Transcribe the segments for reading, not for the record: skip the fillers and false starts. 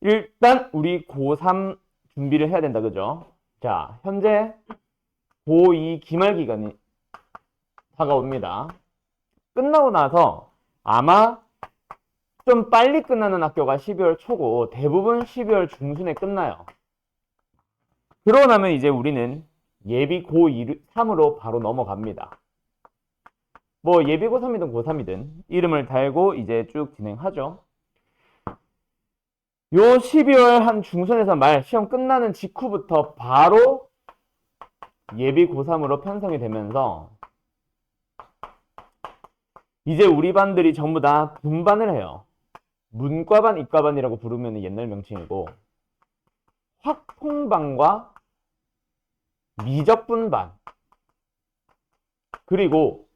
일단 우리 고3 준비를 해야 된다, 그죠? 자, 현재 고2 기말 기간이 다가옵니다. 끝나고 나서 아마 좀 빨리 끝나는 학교가 12월 초고 대부분 12월 중순에 끝나요. 그러고 나면 이제 우리는 예비 고3으로 바로 넘어갑니다. 뭐 예비 고3이든 고3이든 이름을 달고 이제 쭉 진행하죠. 요 12월 한 중순에서 말 시험 끝나는 직후부터 바로 예비 고3으로 편성이 되면서 이제 우리 반들이 전부 다 분반을 해요. 문과반, 이과반이라고 부르면 옛날 명칭이고 확통반과 미적분반 그리고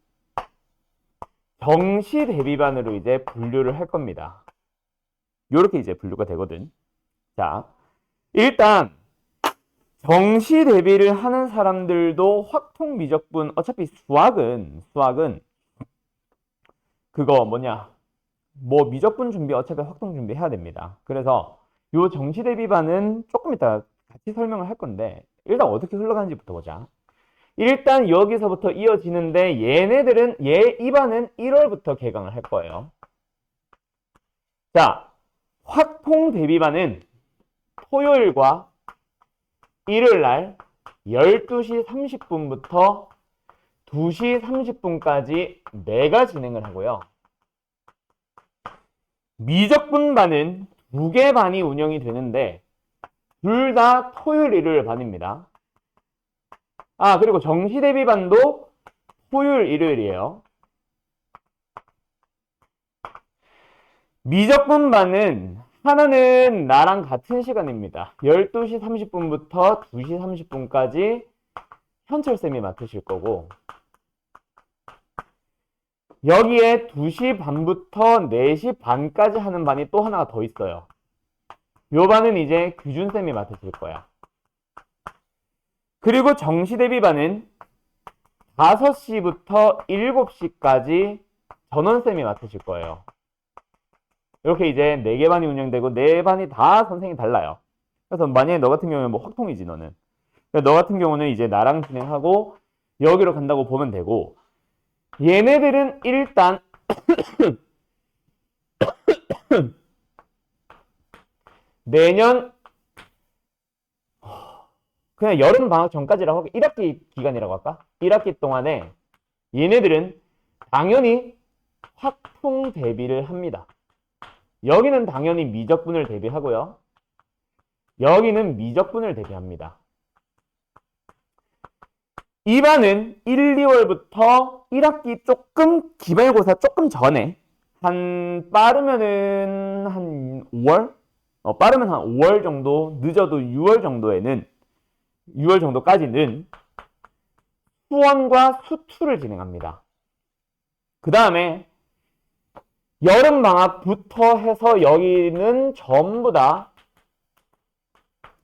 정시 대비반으로 이제 분류를 할 겁니다. 요렇게 이제 분류가 되거든. 자, 일단 정시 대비를 하는 사람들도 확통 미적분 어차피 수학은 그거 뭐 미적분 준비 어차피 확통 준비 해야 됩니다. 그래서 요 정시 대비반은 조금 이따 같이 설명을 할 건데 일단 어떻게 흘러가는지부터 보자. 일단 여기서부터 이어지는데 이 반은 1월부터 개강을 할 거예요. 자, 확통 대비반은 토요일과 일요일 날 12시 30분부터 2시 30분까지 내가 진행을 하고요. 미적분반은 2개 반이 운영이 되는데 둘 다 토요일, 일요일 반입니다. 그리고 정시 대비반도 토요일, 일요일이에요. 미적분반은 하나는 나랑 같은 시간입니다. 12시 30분부터 2시 30분까지 현철쌤이 맡으실 거고 여기에 2시 반부터 4시 반까지 하는 반이 또 하나가 더 있어요. 요 반은 이제 규준쌤이 맡으실 거야. 그리고 정시 대비반은 5시부터 7시까지 전원쌤이 맡으실 거예요. 이렇게 이제 4개 반이 운영되고 4반이 다 선생님이 달라요. 그래서 만약에 너 같은 경우는 뭐 확통이지 너는. 너 같은 경우는 이제 나랑 진행하고 여기로 간다고 보면 되고 얘네들은 일단 내년 그냥 여름 방학 전까지라고 하고 1학기 기간이라고 할까? 1학기 동안에 얘네들은 당연히 확통 대비를 합니다. 여기는 당연히 미적분을 대비하고요. 여기는 미적분을 대비합니다. 이 반은 1, 2월부터 1학기 조금 기말고사 조금 전에 빠르면은 한 5월? 빠르면 한 5월 정도, 늦어도 6월 정도까지는 수원과 수투를 진행합니다. 그 다음에 여름방학부터 해서 여기는 전부 다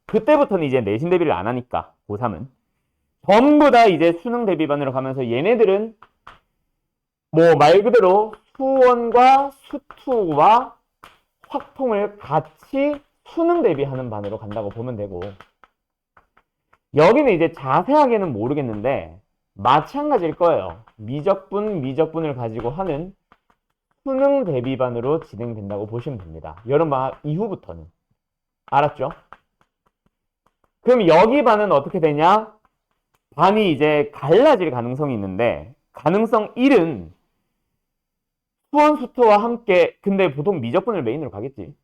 그때부터는 이제 내신 대비를 안 하니까 고3은 전부 다 이제 수능 대비반으로 가면서 얘네들은 뭐 말 그대로 수원과 수투와 확통을 같이 수능 대비하는 반으로 간다고 보면 되고 여기는 이제 자세하게는 모르겠는데 마찬가지일 거예요. 미적분을 가지고 하는 수능 대비반으로 진행된다고 보시면 됩니다. 여름방학 이후부터는. 알았죠? 그럼 여기 반은 어떻게 되냐? 반이 이제 갈라질 가능성이 있는데 가능성 1은 수원, 수투와 함께 근데 보통 미적분을 메인으로 가겠지.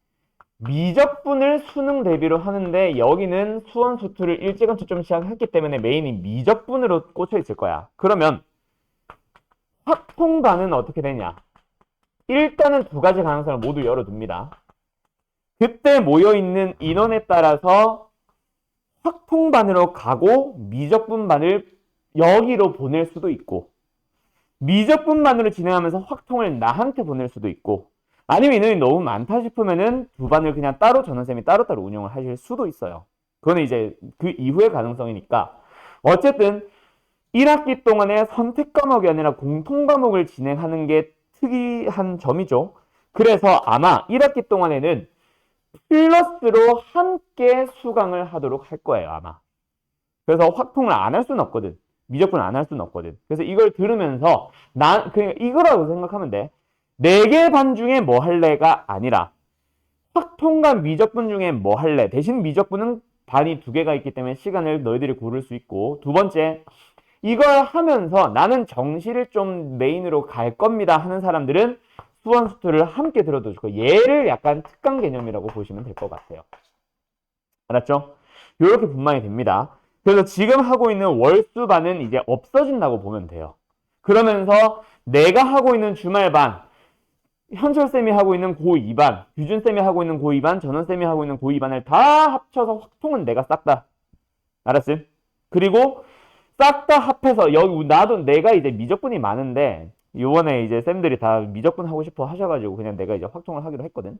미적분을 수능 대비로 하는데 여기는 수원, 수투를 일찌감치 좀 시작했기 때문에 메인이 미적분으로 꽂혀 있을 거야. 그러면 확통반은 어떻게 되냐? 일단은 두 가지 가능성을 모두 열어둡니다. 그때 모여있는 인원에 따라서 확통반으로 가고 미적분반을 여기로 보낼 수도 있고 미적분반으로 진행하면서 확통을 나한테 보낼 수도 있고 아니면 인원이 너무 많다 싶으면은 두 반을 그냥 따로 전원쌤이 따로따로 운영을 하실 수도 있어요. 그거는 이제 그 이후의 가능성이니까. 어쨌든 1학기 동안에 선택 과목이 아니라 공통 과목을 진행하는 게 특이한 점이죠. 그래서 아마 1학기 동안에는 플러스로 함께 수강을 하도록 할 거예요, 아마. 그래서 확통을 안 할 수는 없거든. 미적분을 안 할 수는 없거든. 그래서 이걸 들으면서 그냥 이거라고 생각하면 돼. 4개 반 중에 뭐 할래가 아니라 확통과 미적분 중에 뭐 할래. 대신 미적분은 반이 2개가 있기 때문에 시간을 너희들이 고를 수 있고, 두 번째, 이걸 하면서 나는 정시를 좀 메인으로 갈 겁니다 하는 사람들은 수원 수투를 함께 들어도 좋고, 얘를 약간 특강 개념이라고 보시면 될 것 같아요. 알았죠? 이렇게 분만이 됩니다. 그래서 지금 하고 있는 월수반은 이제 없어진다고 보면 돼요. 그러면서 내가 하고 있는 주말반, 현철쌤이 하고 있는 고2반, 규준쌤이 하고 있는 고2반, 전원쌤이 하고 있는 고2반을 다 합쳐서 확통은 내가 싹 다. 알았음? 그리고 싹 다 합해서 여기 나도 내가 이제 미적분이 많은데 요번에 이제 쌤들이 다 미적분 하고 싶어 하셔가지고 그냥 내가 이제 확통을 하기로 했거든.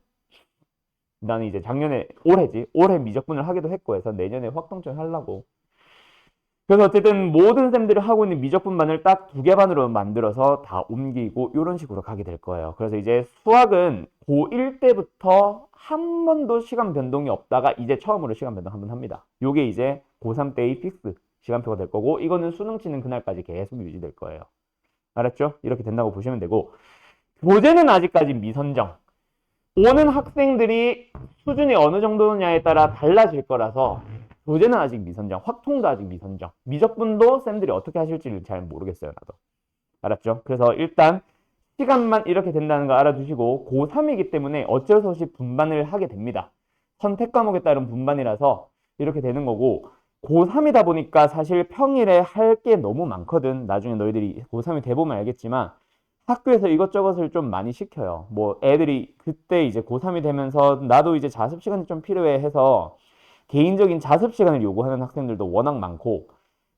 나는 이제 작년에 올해 미적분을 하기도 했고 해서 내년에 확통점 하려고. 그래서 어쨌든 모든 쌤들이 하고 있는 미적분반을 딱 2개 반으로 만들어서 다 옮기고 이런 식으로 가게 될 거예요. 그래서 이제 수학은 고1 때부터 한 번도 시간 변동이 없다가 이제 처음으로 시간 변동 한번 합니다. 요게 이제 고3 때의 픽스 시간표가 될 거고, 이거는 수능 치는 그날까지 계속 유지될 거예요. 알았죠? 이렇게 된다고 보시면 되고, 교재는 아직까지 미선정. 오는 학생들이 수준이 어느 정도냐에 따라 달라질 거라서 교재는 아직 미선정, 확통도 아직 미선정, 미적분도 쌤들이 어떻게 하실지를 잘 모르겠어요, 나도. 알았죠? 그래서 일단 시간만 이렇게 된다는 거 알아두시고, 고3이기 때문에 어쩔 수 없이 분반을 하게 됩니다. 선택 과목에 따른 분반이라서 이렇게 되는 거고, 고3이다 보니까 사실 평일에 할 게 너무 많거든. 나중에 너희들이 고3이 돼보면 알겠지만 학교에서 이것저것을 좀 많이 시켜요. 뭐 애들이 그때 이제 고3이 되면서 나도 이제 자습 시간이 좀 필요해 해서 개인적인 자습 시간을 요구하는 학생들도 워낙 많고,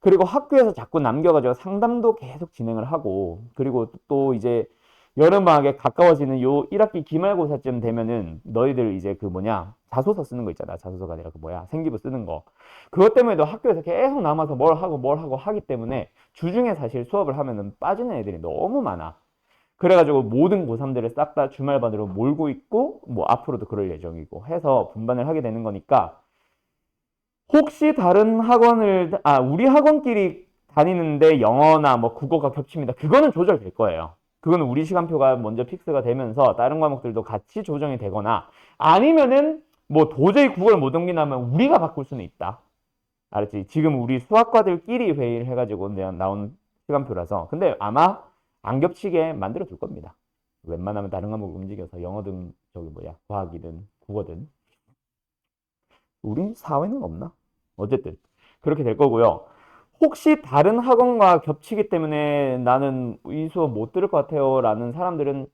그리고 학교에서 자꾸 남겨가지고 상담도 계속 진행을 하고, 그리고 또 이제 여름방학에 가까워지는 요 1학기 기말고사쯤 되면은 너희들 이제 그 뭐냐 자소서 쓰는 거 있잖아. 자소서가 아니라 그 뭐야 생기부 쓰는 거. 그것 때문에도 학교에서 계속 남아서 뭘 하고 하기 때문에 주중에 사실 수업을 하면은 빠지는 애들이 너무 많아. 그래가지고 모든 고3들을 싹 다 주말반으로 몰고 있고, 뭐 앞으로도 그럴 예정이고 해서 분반을 하게 되는 거니까, 혹시 다른 학원을 우리 학원끼리 다니는데 영어나 뭐 국어가 겹칩니다. 그거는 조절될 거예요. 그거는 우리 시간표가 먼저 픽스가 되면서 다른 과목들도 같이 조정이 되거나, 아니면은 뭐 도저히 국어를 못 옮긴다면 우리가 바꿀 수는 있다. 알았지? 지금 우리 수학과들끼리 회의를 해가지고 나온 시간표라서. 근데 아마 안 겹치게 만들어 둘 겁니다. 웬만하면 다른 과목 움직여서 영어든 저기 뭐야 과학이든 국어든. 우린 사회는 없나? 어쨌든 그렇게 될 거고요. 혹시 다른 학원과 겹치기 때문에 나는 이 수업 못 들을 것 같아요 라는 사람들은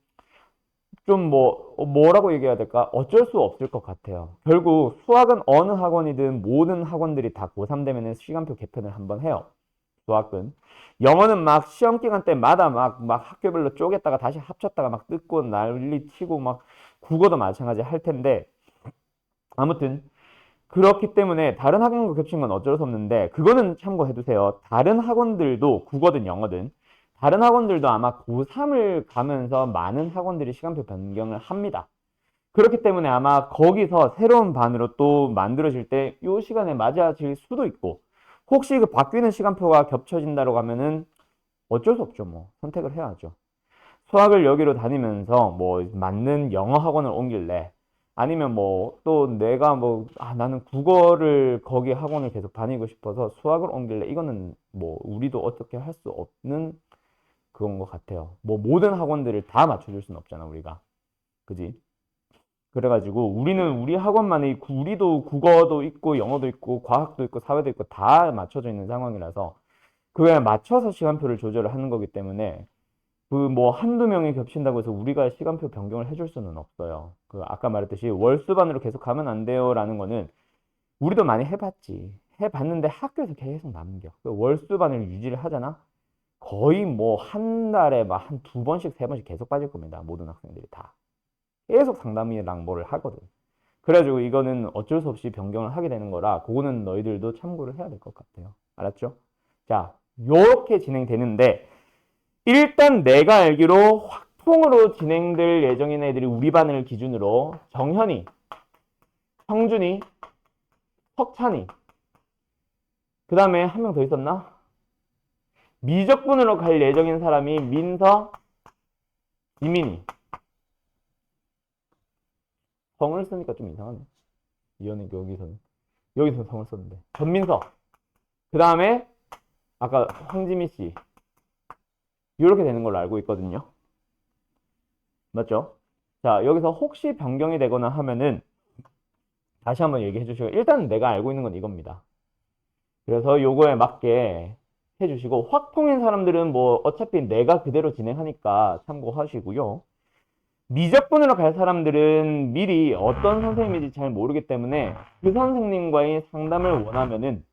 좀 뭐라고 얘기해야 될까? 어쩔 수 없을 것 같아요. 결국 수학은 어느 학원이든 모든 학원들이 다 고3 되면 시간표 개편을 한번 해요. 수학은. 영어는 막 시험 기간 때마다 막 학교별로 쪼갰다가 다시 합쳤다가 막 뜯고 난리 치고 막, 국어도 마찬가지 할 텐데, 아무튼 그렇기 때문에 다른 학원과 겹친 건 어쩔 수 없는데, 그거는 참고해 두세요. 다른 학원들도 국어든 영어든 다른 학원들도 아마 고3을 가면서 많은 학원들이 시간표 변경을 합니다. 그렇기 때문에 아마 거기서 새로운 반으로 또 만들어질 때 이 시간에 맞아질 수도 있고, 혹시 그 바뀌는 시간표가 겹쳐진다고 하면은 어쩔 수 없죠. 뭐 선택을 해야죠. 수학을 여기로 다니면서 뭐 맞는 영어 학원을 옮길래, 아니면 뭐 또 내가 나는 국어를 거기 학원을 계속 다니고 싶어서 수학을 옮길래, 이거는 뭐 우리도 어떻게 할 수 없는 그건 것 같아요. 뭐 모든 학원들을 다 맞춰줄 수는 없잖아 우리가. 그지? 그래가지고 우리는 우리 학원만의 우리도 국어도 있고 영어도 있고 과학도 있고 사회도 있고 다 맞춰져 있는 상황이라서 그거에 맞춰서 시간표를 조절을 하는 거기 때문에, 그 뭐 한두 명이 겹친다고 해서 우리가 시간표 변경을 해줄 수는 없어요. 그 아까 말했듯이 월수반으로 계속 가면 안 돼요라는 거는 우리도 많이 해봤지. 해봤는데 학교에서 계속 남겨. 그 월수반을 유지를 하잖아. 거의 뭐 한 달에 막 한 2번씩 3번씩 계속 빠질 겁니다. 모든 학생들이 다. 계속 상담이랑 뭐를 하거든. 그래가지고 이거는 어쩔 수 없이 변경을 하게 되는 거라 그거는 너희들도 참고를 해야 될 것 같아요. 알았죠? 자, 요렇게 진행되는데 일단 내가 알기로 확통으로 진행될 예정인 애들이 우리 반을 기준으로 정현이, 형준이, 석찬이, 그 다음에 한 명 더 있었나? 미적분으로 갈 예정인 사람이 민서, 이민희. 성을 쓰니까 좀 이상하네. 이현이 여기서 성을 썼는데. 전민서. 그 다음에 아까 황지미 씨. 이렇게 되는 걸로 알고 있거든요. 맞죠? 자, 여기서 혹시 변경이 되거나 하면은 다시 한번 얘기해 주시고 일단 내가 알고 있는 건 이겁니다. 그래서 요거에 맞게 해주시고 확통인 사람들은 뭐 어차피 내가 그대로 진행하니까 참고하시고요. 미적분으로 갈 사람들은 미리 어떤 선생님인지 잘 모르기 때문에 그 선생님과의 상담을 원하면은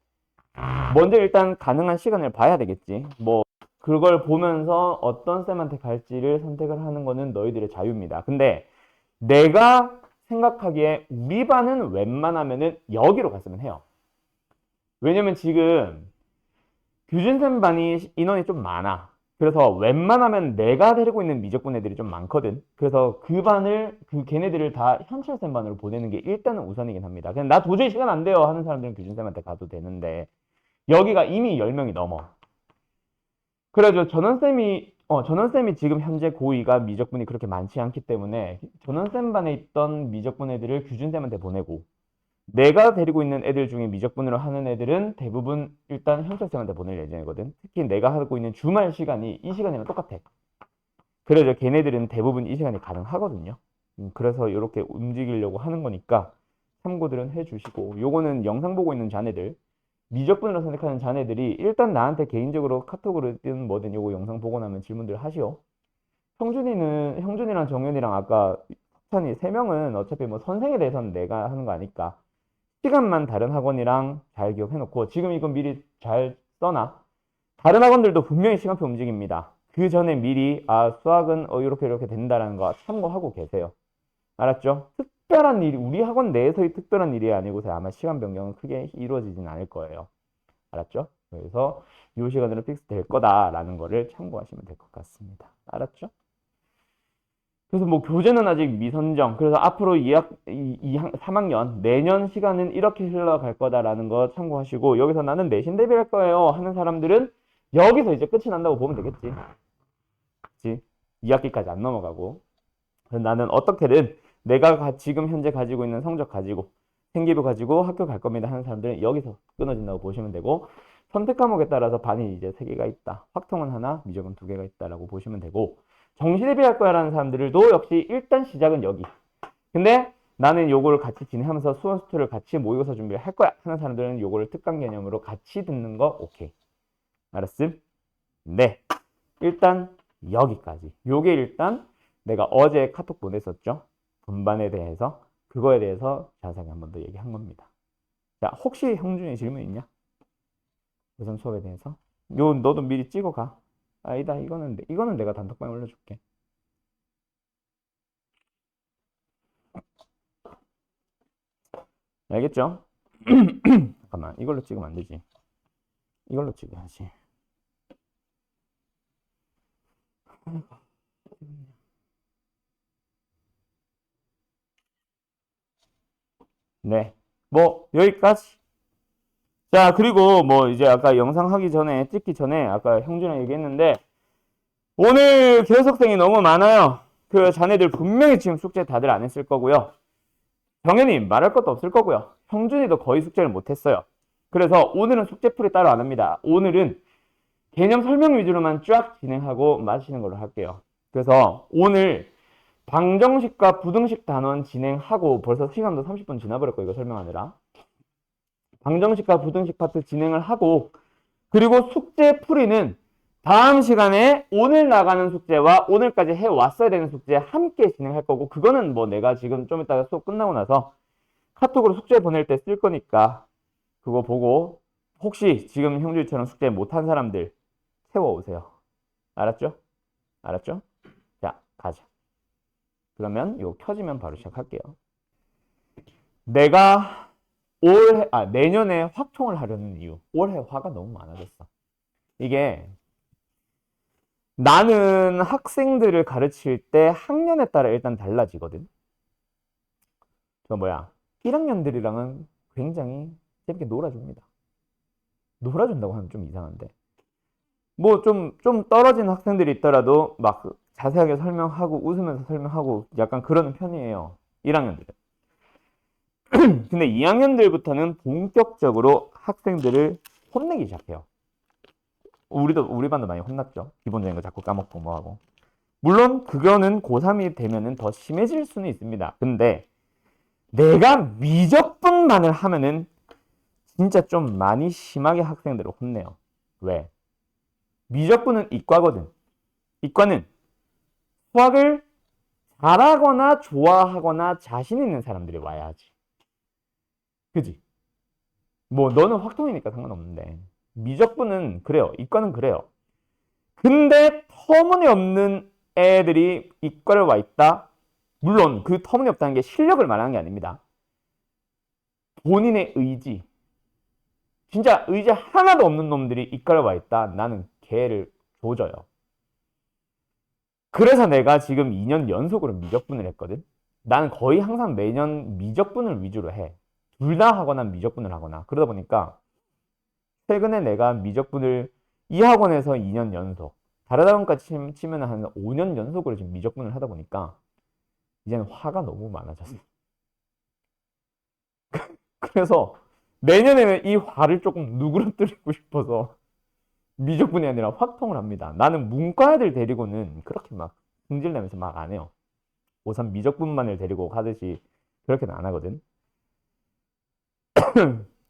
먼저 일단 가능한 시간을 봐야 되겠지. 뭐 그걸 보면서 어떤 쌤한테 갈지를 선택을 하는 거는 너희들의 자유입니다. 근데 내가 생각하기에 우리 반은 웬만하면은 여기로 갔으면 해요. 왜냐면 지금 규준쌤 반이 인원이 좀 많아. 그래서 웬만하면 내가 데리고 있는 미적분 애들이 좀 많거든. 그래서 그 반을, 걔네들을 다 현철쌤 반으로 보내는 게 일단은 우선이긴 합니다. 그냥 나 도저히 시간 안 돼요 하는 사람들은 규준쌤한테 가도 되는데, 여기가 이미 10명이 넘어. 그래서 전원쌤이 지금 현재 고2가 미적분이 그렇게 많지 않기 때문에 전원쌤 반에 있던 미적분 애들을 규준쌤한테 보내고, 내가 데리고 있는 애들 중에 미적분으로 하는 애들은 대부분 일단 현철쌤한테 보낼 예정이거든. 특히 내가 하고 있는 주말 시간이 이 시간이랑 똑같아. 그래서 걔네들은 대부분 이 시간이 가능하거든요. 그래서 이렇게 움직이려고 하는 거니까 참고들은 해주시고, 요거는 영상 보고 있는 자네들, 미적분으로 선택하는 자네들이 일단 나한테 개인적으로 카톡으로든 뭐든 요거 영상 보고 나면 질문들 하시오. 형준이랑 정현이랑 아까 석찬이 세 명은 어차피 뭐 선생에 대해서는 내가 하는 거 아니까 시간만 다른 학원이랑 잘 기억해놓고, 지금 이건 미리 잘 써놔. 다른 학원들도 분명히 시간표 움직입니다. 그 전에 미리 수학은 이렇게 된다라는 거 참고하고 계세요. 알았죠? 특별한 일이 우리 학원 내에서의 특별한 일이 아니고서 아마 시간 변경은 크게 이루어지진 않을 거예요. 알았죠? 그래서 이 시간으로 픽스 될 거다라는 거를 참고하시면 될 것 같습니다. 알았죠? 그래서 뭐 교재는 아직 미선정. 그래서 앞으로 3학년 내년 시간은 이렇게 흘러갈 거다라는 거 참고하시고, 여기서 나는 내신 대비할 거예요 하는 사람들은 여기서 이제 끝이 난다고 보면 되겠지. 그치? 2학기까지 안 넘어가고. 그래서 나는 어떻게든 내가 지금 현재 가지고 있는 성적 가지고 생기부 가지고 학교 갈 겁니다 하는 사람들은 여기서 끊어진다고 보시면 되고, 선택 과목에 따라서 반이 이제 3개가 있다. 확통은 하나, 미적은 2개가 있다라고 보시면 되고, 정시 대비할 거야 라는 사람들도 역시 일단 시작은 여기. 근데 나는 요거를 같이 진행하면서 수원 수투를 같이 모의고사 준비를 할 거야 하는 사람들은 요거를 특강 개념으로 같이 듣는 거 오케이. 알았음? 네. 일단 여기까지. 요게 일단 내가 어제 카톡 보냈었죠. 분반에 대해서. 그거에 대해서 자세하게 한 번 더 얘기한 겁니다. 자, 혹시 형준이 질문 있냐? 우선 수업에 대해서. 너도 미리 찍어가. 아니다, 이거는 내가 단톡방에 올려줄게. 알겠죠? 잠깐만, 이걸로 찍으면 안 되지. 이걸로 찍어야지. 네. 뭐, 여기까지. 자, 그리고 뭐, 이제 아까 영상 하기 전에, 찍기 전에 아까 형준이랑 얘기했는데, 오늘 교석생이 너무 많아요. 그 자네들 분명히 지금 숙제 다들 안 했을 거고요. 정현이 말할 것도 없을 거고요. 형준이도 거의 숙제를 못 했어요. 그래서 오늘은 숙제풀이 따로 안 합니다. 오늘은 개념 설명 위주로만 쫙 진행하고 마치는 걸로 할게요. 그래서 오늘 방정식과 부등식 단원 진행하고 벌써 시간도 30분 지나버렸고 이거 설명하느라. 방정식과 부등식 파트 진행을 하고, 그리고 숙제 풀이는 다음 시간에 오늘 나가는 숙제와 오늘까지 해왔어야 되는 숙제 함께 진행할 거고, 그거는 뭐 내가 지금 좀 이따가 수업 끝나고 나서 카톡으로 숙제 보낼 때 쓸 거니까 그거 보고 혹시 지금 형준이처럼 숙제 못한 사람들 세워오세요. 알았죠? 알았죠? 자, 가자. 그러면 이거 켜지면 바로 시작할게요. 내가 내년에 확통을 하려는 이유. 올해 화가 너무 많아졌어. 이게 나는 학생들을 가르칠 때 학년에 따라 일단 달라지거든. 1학년들이랑은 굉장히 재밌게 놀아줍니다. 놀아준다고 하면 좀 이상한데. 뭐 좀 떨어진 학생들이 있더라도 막 자세하게 설명하고 웃으면서 설명하고 약간 그러는 편이에요. 1학년들은. 근데 2학년들부터는 본격적으로 학생들을 혼내기 시작해요. 우리 반도 많이 혼났죠. 기본적인 거 자꾸 까먹고 뭐하고. 물론 그거는 고3이 되면은 더 심해질 수는 있습니다. 근데 내가 미적분만을 하면은 진짜 좀 많이 심하게 학생들을 혼내요. 왜? 미적분은 이과거든. 이과는 수학을 잘하거나 좋아하거나 자신 있는 사람들이 와야 하지. 그지? 뭐 너는 확통이니까 상관없는데 미적분은 그래요. 이과는 그래요. 근데 터무니없는 애들이 이과를 와 있다. 물론 그 터무니없다는 게 실력을 말하는 게 아닙니다. 본인의 의지. 진짜 의지 하나도 없는 놈들이 이과를 와 있다. 나는 걔를 조져요. 그래서 내가 지금 2년 연속으로 미적분을 했거든. 나는 거의 항상 매년 미적분을 위주로 해. 둘 다 하거나 미적분을 하거나. 그러다 보니까 최근에 내가 미적분을 이 학원에서 2년 연속, 다른 학원까지 치면 한 5년 연속으로 지금 미적분을 하다 보니까 이제는 화가 너무 많아졌어. 그래서 내년에는 이 화를 조금 누그러뜨리고 싶어서 미적분이 아니라 확통을 합니다. 나는 문과 애들 데리고는 그렇게 막 승질내면서 막 안 해요. 고3 미적분만을 데리고 가듯이 그렇게는 안 하거든.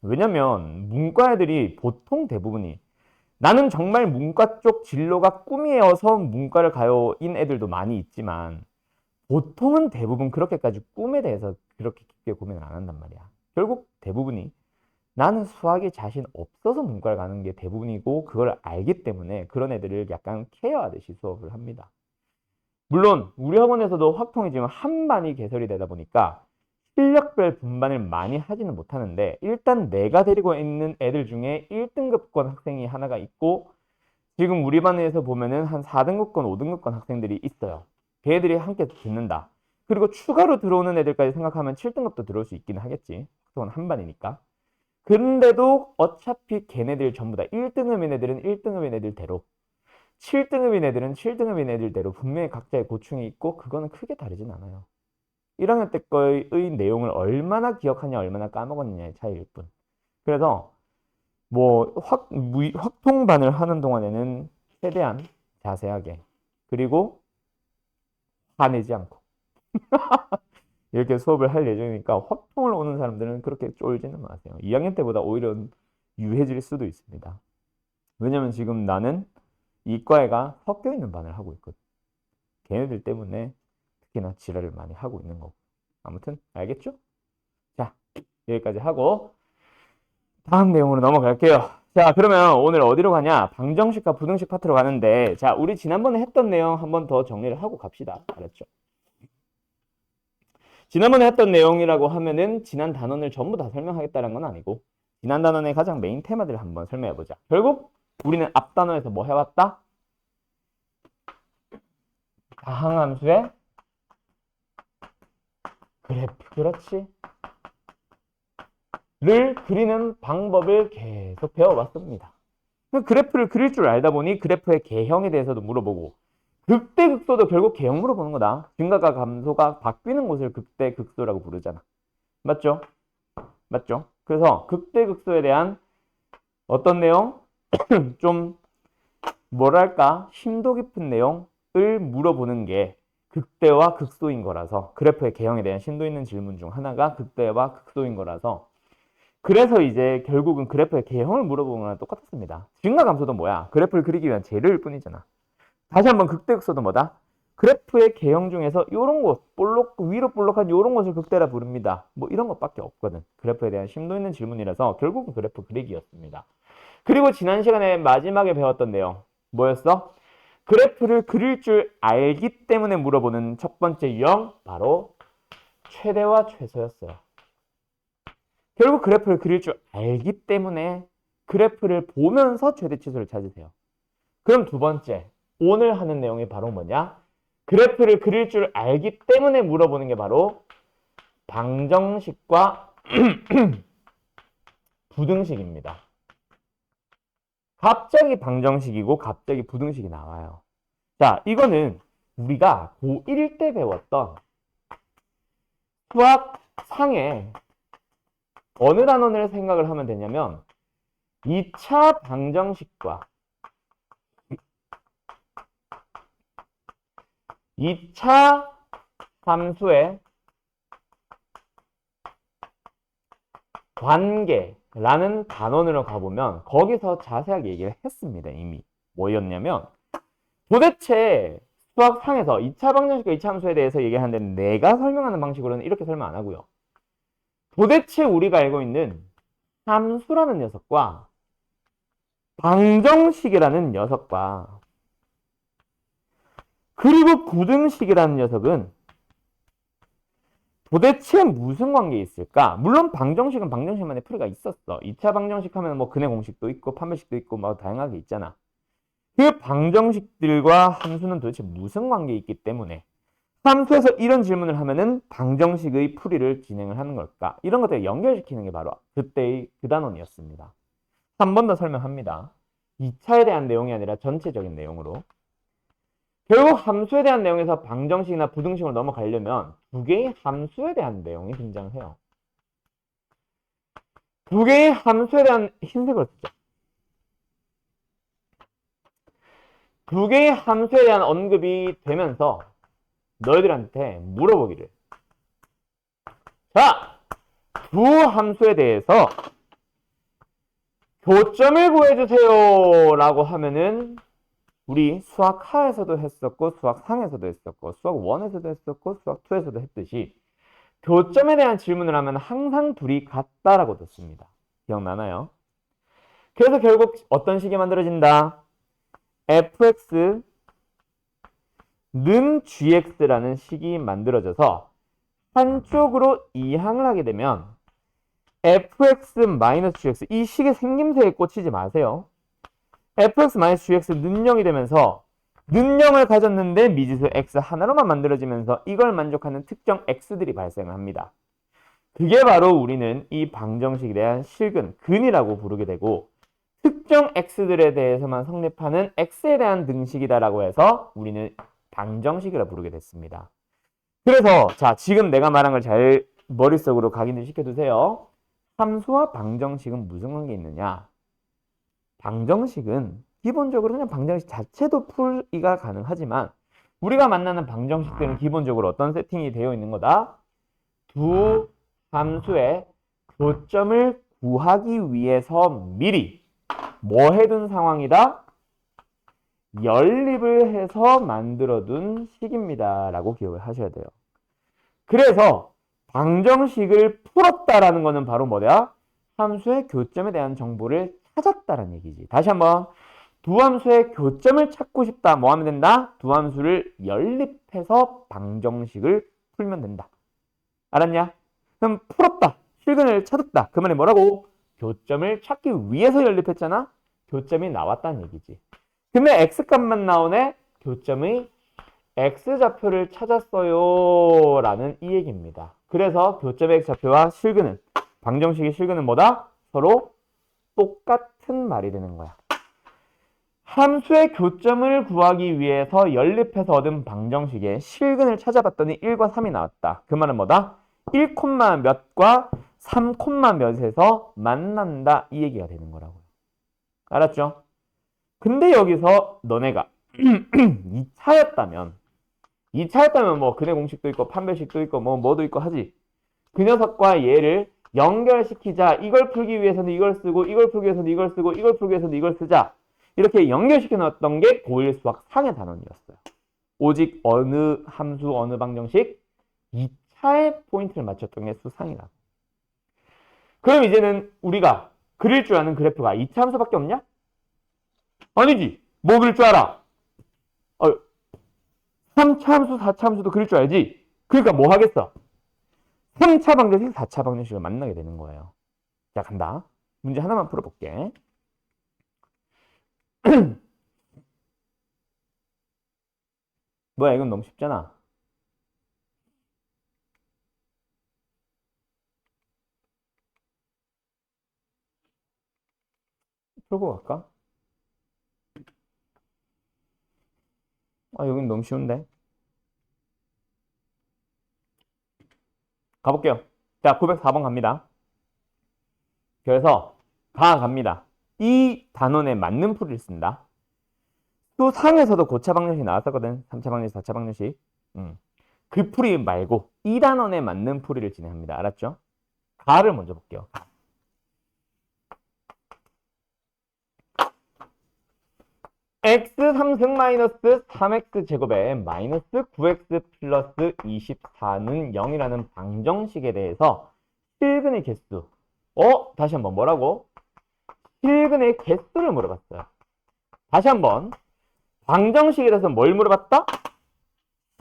왜냐면 문과 애들이 보통 대부분이 나는 정말 문과 쪽 진로가 꿈이어서 문과를 가요인 애들도 많이 있지만 보통은 대부분 그렇게까지 꿈에 대해서 그렇게 깊게 고민을 안 한단 말이야. 결국 대부분이 나는 수학에 자신 없어서 문과를 가는 게 대부분이고 그걸 알기 때문에 그런 애들을 약간 케어하듯이 수업을 합니다. 물론 우리 학원에서도 확통이 지금 한 반이 개설이 되다 보니까 실력별 분반을 많이 하지는 못하는데 일단 내가 데리고 있는 애들 중에 1등급권 학생이 하나가 있고 지금 우리 반에서 보면은 한 4등급권, 5등급권 학생들이 있어요. 걔들이 함께 듣는다. 그리고 추가로 들어오는 애들까지 생각하면 7등급도 들어올 수 있긴 하겠지. 확통은 한 반이니까. 그런데도 어차피 걔네들 전부 다 1등급인 애들은 1등급인 애들대로 7등급인 애들은 7등급인 애들대로 분명히 각자의 고충이 있고 그거는 크게 다르진 않아요. 1학년 때 거의 내용을 얼마나 기억하냐 얼마나 까먹었느냐의 차이일 뿐. 그래서 뭐 확통반을 하는 동안에는 최대한 자세하게 그리고 화내지 않고 이렇게 수업을 할 예정이니까 확통을 오는 사람들은 그렇게 쫄지는 마세요. 2학년 때보다 오히려 유해질 수도 있습니다. 왜냐면 지금 나는 이과애가 섞여 있는 반을 하고 있거든. 걔네들 때문에 특히나 지랄을 많이 하고 있는 거고. 아무튼 알겠죠? 자, 여기까지 하고 다음 내용으로 넘어갈게요. 자, 그러면 오늘 어디로 가냐? 방정식과 부등식 파트로 가는데 자, 우리 지난번에 했던 내용 한번 더 정리를 하고 갑시다. 알았죠? 지난번에 했던 내용이라고 하면은 지난 단원을 전부 다 설명하겠다는 건 아니고 지난 단원의 가장 메인 테마들을 한번 설명해보자. 결국 우리는 앞 단원에서 뭐 해왔다? 다항함수의 그래프, 그렇지? 를 그리는 방법을 계속 배워왔습니다. 그래프를 그릴 줄 알다 보니 그래프의 개형에 대해서도 물어보고 극대극소도 결국 개형 물어보는 거다. 증가가 감소가 바뀌는 곳을 극대극소라고 부르잖아. 맞죠? 맞죠? 그래서 극대극소에 대한 어떤 내용? 좀 뭐랄까 심도 깊은 내용을 물어보는 게 극대와 극소인 거라서 그래프의 개형에 대한 심도 있는 질문 중 하나가 극대와 극소인 거라서 그래서 이제 결국은 그래프의 개형을 물어보는 거랑 똑같습니다. 증가 감소도 뭐야? 그래프를 그리기 위한 재료일 뿐이잖아. 다시 한번 극대극소도 뭐다? 그래프의 개형 중에서 이런 곳, 위로 볼록한 이런 것을 극대라 부릅니다. 뭐 이런 것밖에 없거든. 그래프에 대한 심도 있는 질문이라서 결국은 그래프 그리기였습니다. 그리고 지난 시간에 마지막에 배웠던 내용 뭐였어? 그래프를 그릴 줄 알기 때문에 물어보는 첫 번째 유형, 바로 최대와 최소였어요. 결국 그래프를 그릴 줄 알기 때문에 그래프를 보면서 최대 최소를 찾으세요. 그럼 두 번째, 오늘 하는 내용이 바로 뭐냐? 그래프를 그릴 줄 알기 때문에 물어보는 게 바로 방정식과 부등식입니다. 갑자기 방정식이고 갑자기 부등식이 나와요. 자, 이거는 우리가 고1 때 배웠던 수학 상에 어느 단원을 생각을 하면 되냐면 2차 방정식과 2차 함수의 관계라는 단원으로 가보면 거기서 자세하게 얘기를 했습니다. 이미 뭐였냐면 도대체 수학상에서 2차 방정식과 2차 함수에 대해서 얘기하는데 내가 설명하는 방식으로는 이렇게 설명 안 하고요. 도대체 우리가 알고 있는 함수라는 녀석과 방정식이라는 녀석과 그리고 부등식이라는 녀석은 도대체 무슨 관계에 있을까? 물론 방정식은 방정식만의 풀이가 있었어. 2차 방정식 하면 뭐 근해 공식도 있고 판별식도 있고 뭐 다양하게 있잖아. 그 방정식들과 함수는 도대체 무슨 관계에 있기 때문에 함수에서 이런 질문을 하면은 방정식의 풀이를 진행을 하는 걸까? 이런 것들을 연결시키는 게 바로 그때의 그 단원이었습니다. 한 번 더 설명합니다. 2차에 대한 내용이 아니라 전체적인 내용으로. 결국 함수에 대한 내용에서 방정식이나 부등식으로 넘어가려면 두 개의 함수에 대한 내용이 등장해요. 두 개의 함수에 대한 흰색을 쓰죠. 두 개의 함수에 대한 언급이 되면서 너희들한테 물어보기를. 자, 두 함수에 대해서 교점을 구해주세요 라고 하면은 우리 수학 하에서도 했었고 수학 상에서도 했었고 수학 1에서도 했었고 수학 2에서도 했듯이 교점에 대한 질문을 하면 항상 둘이 같다라고 듣습니다. 기억나나요? 그래서 결국 어떤 식이 만들어진다? fx는 gx라는 식이 만들어져서 한쪽으로 이항을 하게 되면 fx-gx 이 식의 생김새에 꽂히지 마세요. fx-gx 는영이 되면서 는영을 가졌는데 미지수 x 하나로만 만들어지면서 이걸 만족하는 특정 x들이 발생을 합니다. 그게 바로 우리는 이 방정식에 대한 실근, 근이라고 부르게 되고 특정 x들에 대해서만 성립하는 x에 대한 등식이다라고 해서 우리는 방정식이라 부르게 됐습니다. 그래서 자, 지금 내가 말한 걸 잘 머릿속으로 각인을 시켜두세요. 함수와 방정식은 무슨 관계 있느냐? 방정식은 기본적으로 그냥 방정식 자체도 풀이가 가능하지만 우리가 만나는 방정식들은 기본적으로 어떤 세팅이 되어 있는 거다? 두 함수의 교점을 구하기 위해서 미리 뭐 해둔 상황이다? 연립을 해서 만들어둔 식입니다 라고 기억을 하셔야 돼요. 그래서 방정식을 풀었다라는 거는 바로 뭐냐? 함수의 교점에 대한 정보를 찾았다라는 얘기지. 다시 한번 두 함수의 교점을 찾고 싶다. 뭐 하면 된다? 두 함수를 연립해서 방정식을 풀면 된다. 알았냐? 그럼 풀었다. 실근을 찾았다. 그 말이 뭐라고? 교점을 찾기 위해서 연립했잖아? 교점이 나왔다는 얘기지. 근데 x값만 나오네? 교점의 x좌표를 찾았어요 라는 이 얘기입니다. 그래서 교점의 x좌표와 실근은 방정식의 실근은 뭐다? 서로 똑같은 말이 되는 거야. 함수의 교점을 구하기 위해서 연립해서 얻은 방정식의 실근을 찾아봤더니 1과 3이 나왔다. 그 말은 뭐다? 1, 몇과 3, 몇에서 만난다 이 얘기가 되는 거라고요. 알았죠? 근데 여기서 너네가 2차였다면 뭐 근해 공식도 있고 판별식도 있고 뭐도 있고 하지. 그 녀석과 얘를 연결시키자. 이걸 풀기 위해서는 이걸 쓰고 이걸 풀기 위해서는 이걸 쓰고 이걸 풀기 위해서는 이걸 쓰자. 이렇게 연결시켜 놨던 게 고1 수학 상의 단원이었어요. 오직 어느 함수 어느 방정식 2차의 포인트를 맞췄던 게 수상이라고. 그럼 이제는 우리가 그릴 줄 아는 그래프가 2차 함수밖에 없냐? 아니지. 뭐 그릴 줄 알아? 어, 3차 함수, 4차 함수도 그릴 줄 알지? 그러니까 뭐 하겠어? 3차 방정식, 4차 방정식을 만나게 되는 거예요. 자, 간다. 문제 하나만 풀어볼게. 뭐야, 이건 너무 쉽잖아. 풀고 갈까? 아, 여긴 너무 쉬운데. 가볼게요. 자, 904번 갑니다. 그래서 갑니다. 이 단원에 맞는 풀이를 쓴다. 또 상에서도 고차 방정식 나왔었거든. 3차 방정식, 4차 방정식. 그 풀이 말고 이 단원에 맞는 풀이를 진행합니다. 알았죠? 가를 먼저 볼게요. x 3승 마이너스 3x 제곱에 마이너스 9x 플러스 24는 0이라는 방정식에 대해서 실근의 개수. 다시 한번 뭐라고? 실근의 개수를 물어봤어요. 다시 한번 방정식에 대해서 뭘 물어봤다?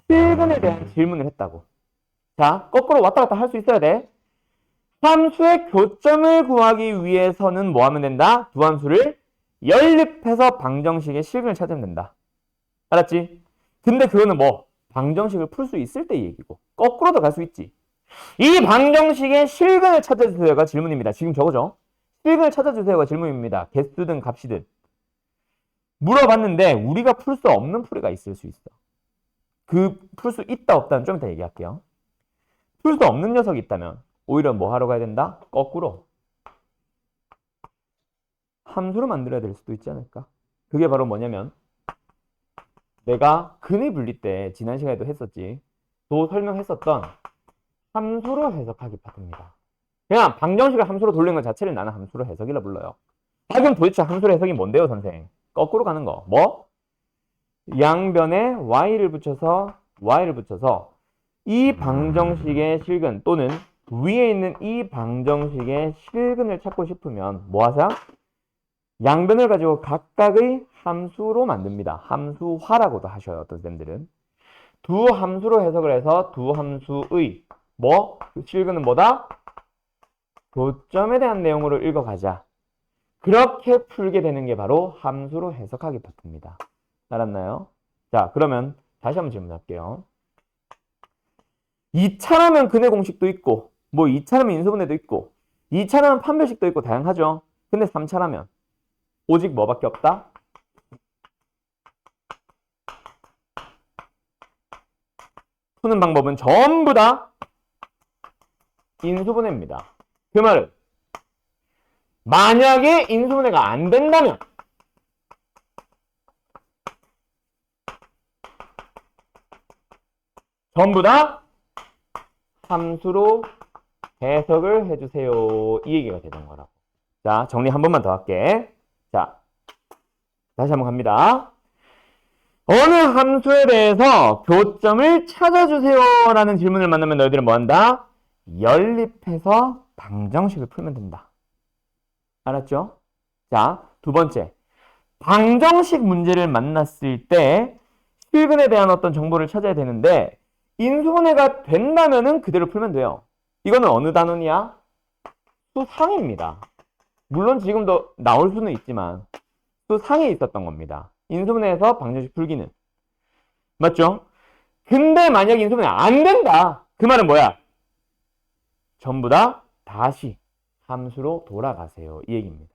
실근에 대한 질문을 했다고. 자, 거꾸로 왔다 갔다 할 수 있어야 돼. 함수의 교점을 구하기 위해서는 뭐 하면 된다? 두 함수를 연립해서 방정식의 실근을 찾으면 된다. 알았지? 근데 그거는 뭐 방정식을 풀 수 있을 때 얘기고 거꾸로도 갈 수 있지. 이 방정식의 실근을 찾아주세요가 질문입니다. 지금 저거죠. 실근을 찾아주세요가 질문입니다. 개수든 값이든. 물어봤는데 우리가 풀 수 없는 풀이가 있을 수 있어. 그 풀 수 있다 없다는 좀 이따 얘기할게요. 풀 수 없는 녀석이 있다면 오히려 뭐 하러 가야 된다? 거꾸로 함수로 만들어야 될 수도 있지 않을까? 그게 바로 뭐냐면 내가 근의 분리 때 지난 시간에도 했었지. 또 설명했었던 함수로 해석하기 파트입니다. 그냥 방정식을 함수로 돌리는 것 자체를 나는 함수로 해석이라 불러요. 아, 그럼 도대체 함수로 해석이 뭔데요, 선생? 거꾸로 가는 거. 뭐? 양변에 y를 붙여서 이 방정식의 실근 또는 위에 있는 이 방정식의 실근을 찾고 싶으면 뭐 하자? 양변을 가지고 각각의 함수로 만듭니다. 함수화라고도 하셔요, 어떤 쌤들은. 두 함수로 해석을 해서 두 함수의 실근은 뭐다? 교점에 대한 내용으로 읽어가자. 그렇게 풀게 되는 게 바로 함수로 해석하기 파트입니다. 알았나요? 자, 그러면 다시 한번 질문할게요. 2차라면 근의 공식도 있고, 2차라면 인수분해도 있고, 2차라면 판별식도 있고 다양하죠. 근데 3차라면 오직 뭐밖에 없다? 푸는 방법은 전부 다 인수분해입니다. 그 말은 만약에 인수분해가 안 된다면 전부 다 함수로 해석을 해주세요. 이 얘기가 되는 거라고. 자, 정리 한 번만 더 할게. 자, 다시 한번 갑니다. 어느 함수에 대해서 교점을 찾아주세요 라는 질문을 만나면 너희들은 뭐 한다? 연립해서 방정식을 풀면 된다. 알았죠? 자, 두 번째. 방정식 문제를 만났을 때 실근에 대한 어떤 정보를 찾아야 되는데 인수분해가 된다면은 그대로 풀면 돼요. 이거는 어느 단원이야? 수상입니다. 물론 지금도 나올 수는 있지만 수상에 있었던 겁니다. 인수분해에서 방정식 풀기는. 맞죠? 근데 만약 인수분해 안 된다. 그 말은 뭐야? 전부 다 다시 함수로 돌아가세요. 이 얘기입니다.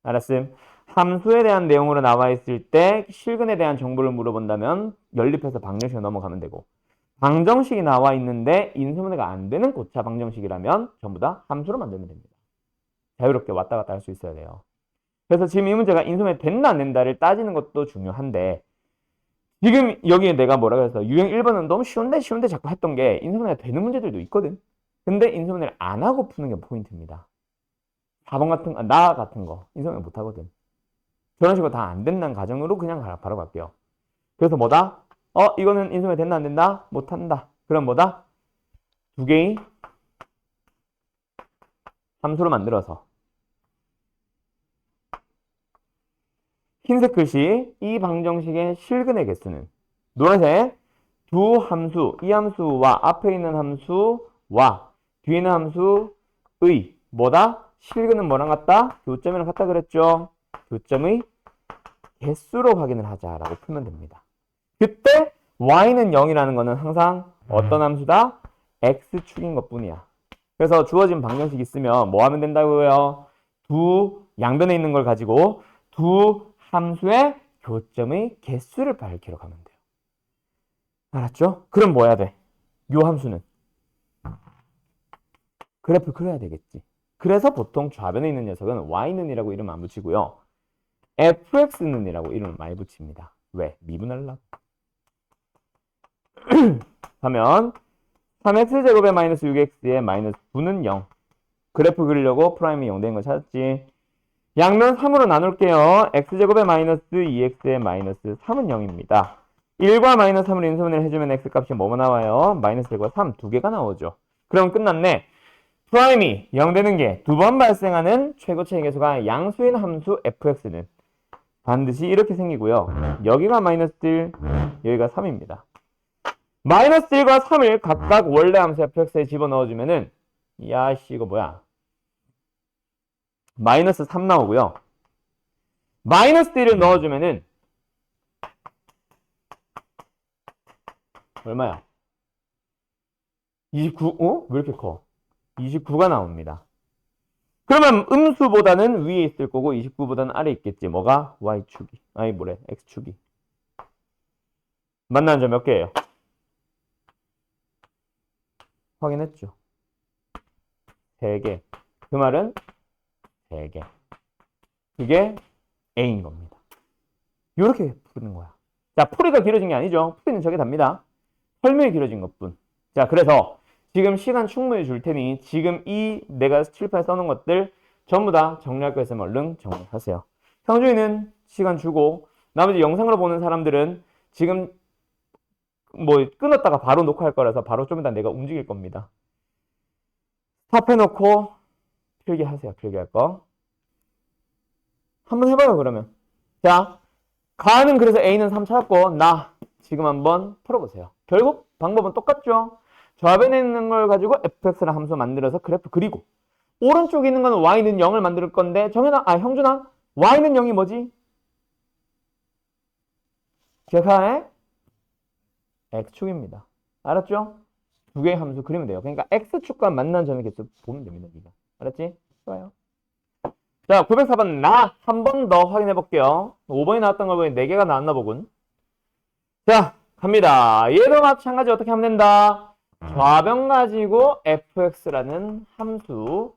알았음? 함수에 대한 내용으로 나와 있을 때 실근에 대한 정보를 물어본다면 연립해서 방정식으로 넘어가면 되고 방정식이 나와 있는데 인수분해가 안 되는 고차 방정식이라면 전부 다 함수로 만들면 됩니다. 자유롭게 왔다 갔다 할 수 있어야 돼요. 그래서 지금 이 문제가 인수분해 됐나 안 된다를 따지는 것도 중요한데 지금 여기에 내가 뭐라고 해서 유형 1번은 너무 쉬운데 자꾸 했던 게 인수분해가 되는 문제들도 있거든. 근데 인수분해를 안 하고 푸는 게 포인트입니다. 4번 같은 나 같은 거 인수분해 못 하거든. 저런 식으로 다 안 된다는 가정으로 그냥 바로 갈게요. 그래서 뭐다? 이거는 인수분해 됐나 안 된다? 못 한다. 그럼 뭐다? 두 개의 함수로 만들어서 흰색 글씨 이 방정식의 실근의 개수는 노란색 두 함수, 이 함수와 앞에 있는 함수와 뒤에 있는 함수의 뭐다? 실근은 뭐랑 같다? 교점이랑 같다 그랬죠? 교점의 개수로 확인을 하자라고 풀면 됩니다. 그때 y는 0이라는 거는 항상 어떤 함수다? x축인 것 뿐이야. 그래서 주어진 방정식 있으면 뭐 하면 된다고요? 두 양변에 있는 걸 가지고 두 함수의 교점의 개수를 기록하면 돼요. 알았죠? 그럼 뭐 해야 돼? 요 함수는 그래프 그려야 되겠지. 그래서 보통 좌변에 있는 녀석은 y는이라고 이름 안 붙이고요. fx는이라고 이름을 많이 붙입니다. 왜? 미분하려고. 하면 3x제곱에 마이너스 6x에 마이너스 9는 0. 그래프 그리려고 프라임이 0 된 거 찾았지. 양면 3으로 나눌게요. x제곱에 마이너스 2x에 마이너스 3은 0입니다. 1과 마이너스 3을 인수분해를 해주면 x값이 뭐뭐 나와요? 마이너스 1과 3 두 개가 나오죠. 그럼 끝났네. 프라임이 0 되는 게 두 번 발생하는 최고차의 개수가 양수인 함수 fx는 반드시 이렇게 생기고요. 여기가 마이너스 1, 여기가 3입니다. 마이너스 1과 3을 각각 원래 함수 fx에 집어넣어주면은 야씨 이거 뭐야? 마이너스 3 나오고요. 마이너스 1을 넣어주면은 얼마야? 29, 어? 왜 이렇게 커? 29가 나옵니다. 그러면 음수보다는 위에 있을 거고 29보다는 아래 있겠지. 뭐가? y축이. 아니 뭐래? x축이. 만나는 점 몇 개예요? 확인했죠. 3개. 그 말은 3개. 그게 A인 겁니다. 이렇게 푸는 거야. 자, 풀이가 길어진 게 아니죠. 풀이는 저게 답니다. 설명이 길어진 것뿐. 자, 그래서 지금 시간 충분히 줄 테니 지금 이 내가 칠판에 써놓은 것들 전부 다 정리할 거 있으면 얼른 정리하세요. 형준이는 시간 주고 나머지 영상으로 보는 사람들은 지금 뭐 끊었다가 바로 녹화할 거라서 바로 좀 이따 내가 움직일 겁니다. 스탑해놓고 필기하세요. 필기할 거. 한번 해봐요 그러면. 자, 가는 그래서 A는 3 찾았고 나 지금 한번 풀어보세요. 결국 방법은 똑같죠. 좌변에 있는 걸 가지고 fx라는 함수 만들어서 그래프 그리고 오른쪽에 있는 건 y는 0을 만들 건데 정현아, 형준아 y는 0이 뭐지? 기억하네? x축입니다. 알았죠? 두 개의 함수 그리면 돼요. 그러니까 x축과 만난 점의 개수 보면 됩니다. 네가. 알았지? 좋아요. 자, 904번 나 한 번 더 확인해 볼게요. 5번이 나왔던 걸 보니 4개가 나왔나 보군. 자, 갑니다. 얘도 마찬가지 어떻게 하면 된다? 좌변 가지고 fx라는 함수,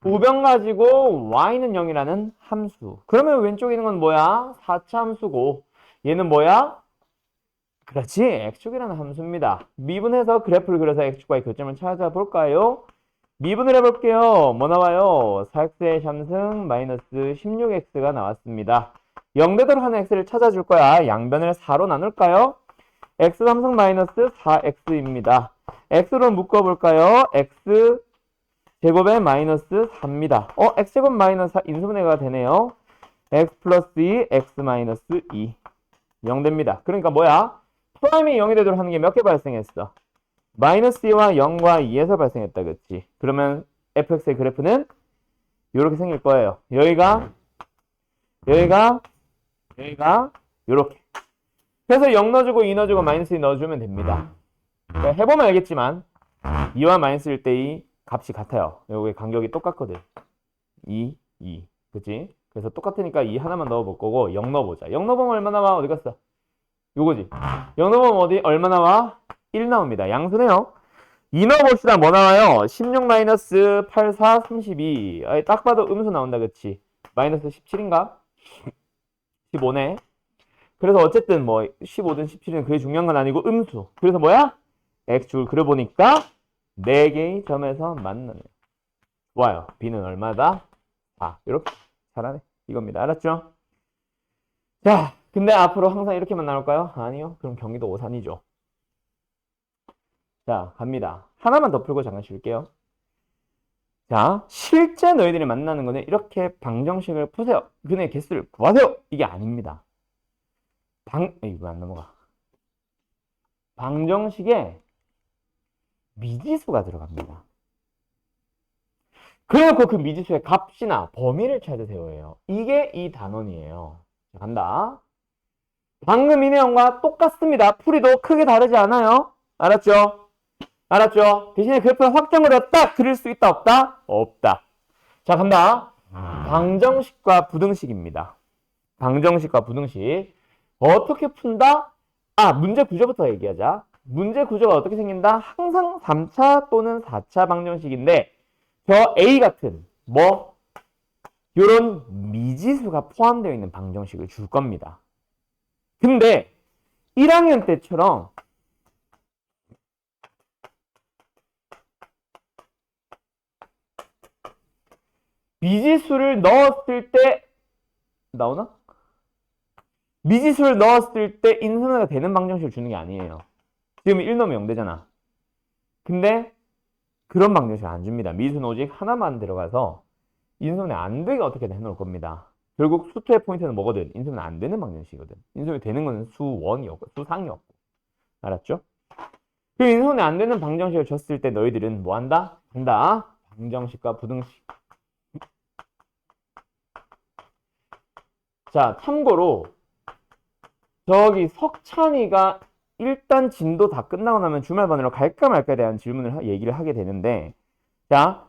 우변 가지고 y는 0이라는 함수. 그러면 왼쪽에 있는 건 뭐야? 4차 함수고 얘는 뭐야? 그렇지, x축이라는 함수입니다. 미분해서 그래프를 그려서 x축과의 교점을 찾아볼까요? 미분을 해볼게요. 뭐 나와요? 4x의 함승 마이너스 16x가 나왔습니다. 0대대로 하는 x를 찾아줄 거야. 양변을 4로 나눌까요? x 함승 마이너스 4x입니다. x로 묶어볼까요? x 제곱에 마이너스 4입니다. x제곱 마이너스 4 인수분해가 되네요. x 플러스 2, x 마이너스 2. 0 됩니다. 그러니까 뭐야? 프라임이 0이 되도록 하는 게 몇 개 발생했어? 마이너스 2와 0과 2에서 발생했다. 그치? 그러면 fx의 그래프는 이렇게 생길 거예요. 여기가 이렇게. 그래서 0 넣어주고 2 넣어주고 마이너스 2 넣어주면 됩니다. 그러니까 해보면 알겠지만 2와 마이너스 1 대 2 값이 같아요. 여기 간격이 똑같거든. 2, 2. 그치? 그래서 똑같으니까 2 하나만 넣어볼 거고 0 넣어보자. 0 넣어보면 얼마 나와? 어디 갔어? 요거지. 0 넣어보면 어디? 얼마 나와? 1 나옵니다. 양수네요. 2 넣어봅시다. 뭐 나와요? 16 마이너스 8, 4, 32. 딱 봐도 음수 나온다. 그치? 마이너스 17인가? 15네. 그래서 어쨌든 뭐 15든 17은 그게 중요한 건 아니고 음수. 그래서 뭐야? x축을 그려보니까 4개의 점에서 만나네요. 좋아요. b는 얼마다? 4. 이렇게 잘하네. 이겁니다. 알았죠? 자, 근데 앞으로 항상 이렇게만 나올까요? 아니요. 그럼 경기도 오산이죠. 자, 갑니다. 하나만 더 풀고 잠깐 쉴게요. 자, 실제 너희들이 만나는 거는 이렇게 방정식을 푸세요. 그의 개수를 구하세요. 이게 아닙니다. 이거 안 넘어가. 방정식에 미지수가 들어갑니다. 그래놓고 그 미지수의 값이나 범위를 찾으세요예요. 이게 이 단원이에요. 자, 간다. 방금 이 내용과 똑같습니다. 풀이도 크게 다르지 않아요. 알았죠? 알았죠? 대신에 그래프를 확정을 딱 그릴 수 있다 없다? 없다. 자, 간다. 방정식과 부등식입니다. 방정식과 부등식. 어떻게 푼다? 문제 구조부터 얘기하자. 문제 구조가 어떻게 생긴다? 항상 3차 또는 4차 방정식인데 저 A 같은 요런 미지수가 포함되어 있는 방정식을 줄 겁니다. 근데 1학년 때처럼 미지수를 넣었을 때 나오나? 미지수를 넣었을 때 인수분해가 되는 방정식을 주는 게 아니에요. 지금 1 넣으면 0 되잖아. 근데 그런 방정식을 안 줍니다. 미지수는 오직 하나만 들어가서 인수분해 안 되게 어떻게 해놓을 겁니다. 결국 수투의 포인트는 뭐거든? 인수분해 안 되는 방정식이거든. 인수분해 되는 거는 수원이었고 수상이었고. 알았죠? 그 인수분해 안 되는 방정식을 줬을 때 너희들은 뭐 한다? 간다. 방정식과 부등식. 자, 참고로 저기 석찬이가 일단 진도 다 끝나고 나면 주말반으로 갈까 말까에 대한 질문을 얘기를 하게 되는데, 자,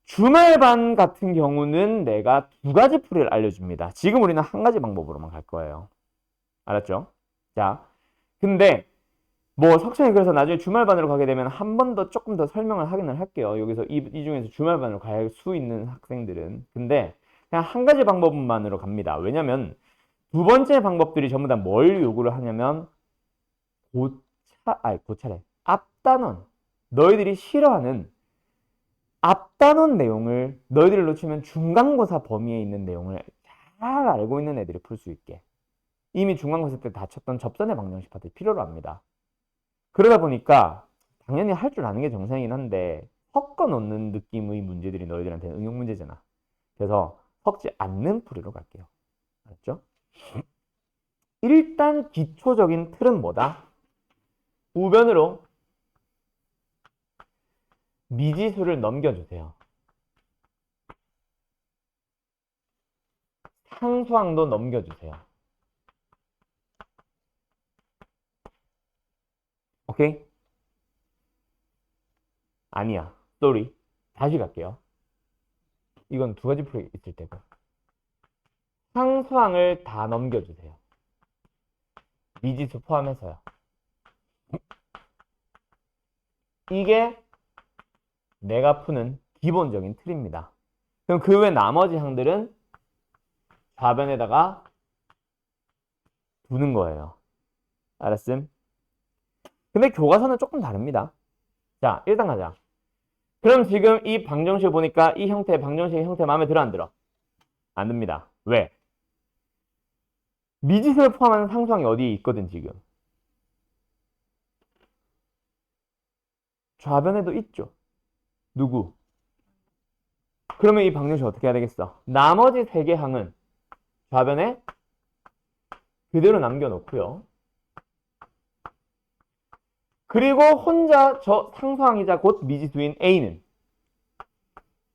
주말반 같은 경우는 내가 두 가지 풀이를 알려줍니다. 지금 우리는 한 가지 방법으로만 갈 거예요. 알았죠? 자, 근데 석찬이 그래서 나중에 주말반으로 가게 되면 한 번 더 조금 더 설명을 하기는 할게요. 여기서 이 중에서 주말반으로 갈 수 있는 학생들은. 근데 그냥 한 가지 방법만으로 갑니다. 왜냐면 두 번째 방법들이 전부 다 뭘 요구를 하냐면 고차래. 앞단원. 너희들이 싫어하는 앞단원 내용을 너희들을 놓치면 중간고사 범위에 있는 내용을 잘 알고 있는 애들이 풀 수 있게. 이미 중간고사 때 다쳤던 접선의 방정식 파트 필요로 합니다. 그러다 보니까 당연히 할 줄 아는 게 정상이긴 한데 섞어 놓는 느낌의 문제들이 너희들한테는 응용 문제잖아. 그래서 섞지 않는 풀이로 갈게요. 알았죠? 일단 기초적인 틀은 뭐다? 우변으로 미지수를 넘겨주세요. 상수항도 넘겨주세요. 오케이? 아니야. 쏘리. 다시 갈게요. 이건 두 가지 풀이 있을 때고. 상수항을 다 넘겨주세요. 미지수 포함해서요. 이게 내가 푸는 기본적인 틀입니다. 그럼 그 외 나머지 항들은 좌변에다가 두는 거예요. 알았음? 근데 교과서는 조금 다릅니다. 자, 일단 가자. 그럼 지금 이 방정식 보니까 이 형태의 방정식의 형태 마음에 들어 안 들어? 안 듭니다. 왜? 미지수를 포함하는 상수항이 어디에 있거든 지금. 좌변에도 있죠. 누구? 그러면 이 방정식 어떻게 해야 되겠어? 나머지 세 개 항은 좌변에 그대로 남겨놓고요. 그리고 혼자 저 상수항이자 곧 미지수인 A는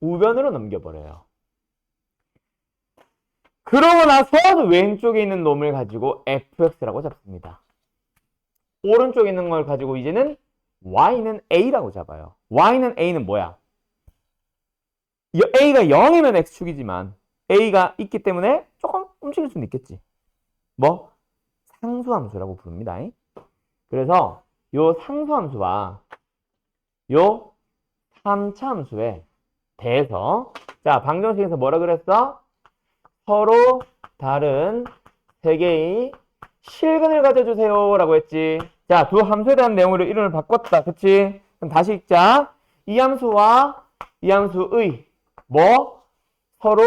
우변으로 넘겨버려요. 그러고 나서 왼쪽에 있는 놈을 가지고 fx라고 잡습니다. 오른쪽에 있는 걸 가지고 이제는 y는 a라고 잡아요. y는 a는 뭐야? a가 0이면 x축이지만 a가 있기 때문에 조금 움직일 수는 있겠지. 상수함수라고 부릅니다. 그래서 요 상수함수와 요 3차 함수에 대해서 자, 방정식에서 뭐라 그랬어? 서로 다른 세 개의 실근을 가져주세요 라고 했지. 자, 두 함수에 대한 내용으로 이름을 바꿨다. 그치? 그럼 다시 읽자. 이 함수와 이 함수의 서로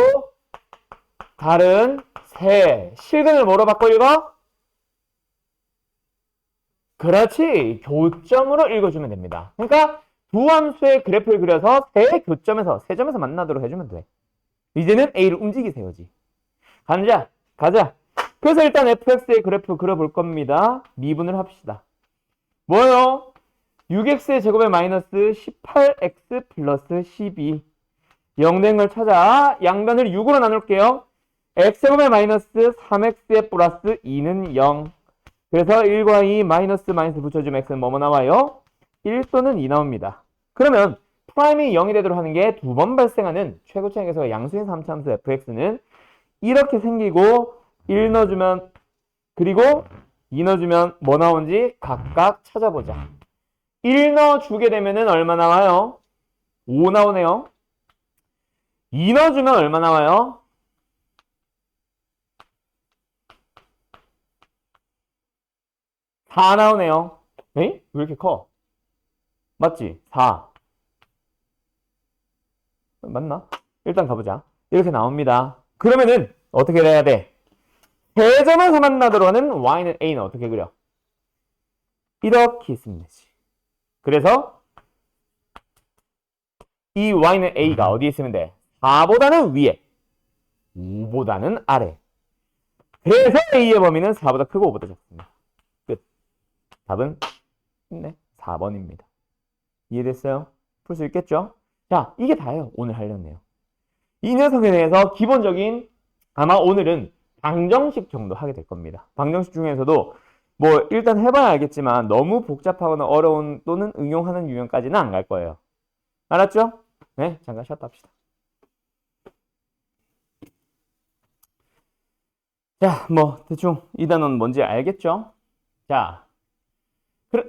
다른 세 실근을 뭐로 바꿔 읽어? 그렇지. 교점으로 읽어주면 됩니다. 그러니까 두 함수의 그래프를 그려서 세 교점에서, 세 점에서 만나도록 해주면 돼. 이제는 A를 움직이세요지. 가자. 그래서 일단 fx의 그래프 그려볼 겁니다. 미분을 합시다. 뭐요? 6x의 제곱에 마이너스 18x 플러스 12. 0 된 걸 찾아 양변을 6으로 나눌게요. x제곱에 마이너스 3x에 플러스 2는 0. 그래서 1과 2 마이너스 붙여주면 x는 뭐뭐 나와요? 1 또는 2 나옵니다. 그러면 프라임이 0이 되도록 하는 게 두 번 발생하는 최고차의 계수가 양수인 3차함수 fx는 이렇게 생기고 1 넣어주면 그리고 2 넣어주면 뭐 나오는지 각각 찾아보자. 1 넣어주게 되면은 얼마 나와요? 5 나오네요. 2 넣어주면 얼마 나와요? 4 나오네요. 에이? 왜 이렇게 커? 맞지? 4. 맞나? 일단 가보자. 이렇게 나옵니다. 그러면은 어떻게 해야 돼? 대점에서 만나도록 하는 y는 a는 어떻게 그려? 이렇게 있으면 되지. 그래서 이 y는 a가 어디에 있으면 돼? 4보다는 위에, 5보다는 아래. 그래서 a의 범위는 4보다 크고 5보다 작습니다. 끝. 답은 있네. 4번입니다. 이해됐어요? 풀 수 있겠죠? 자, 이게 다예요. 오늘 하려는 내용. 이 녀석에 대해서 기본적인 아마 오늘은 방정식 정도 하게 될 겁니다. 방정식 중에서도 뭐 일단 해봐야 알겠지만 너무 복잡하거나 어려운 또는 응용하는 유형까지는 안 갈 거예요. 알았죠? 네, 잠깐 쉬었다 합시다. 자, 뭐 대충 이 단어는 뭔지 알겠죠? 자, 그래,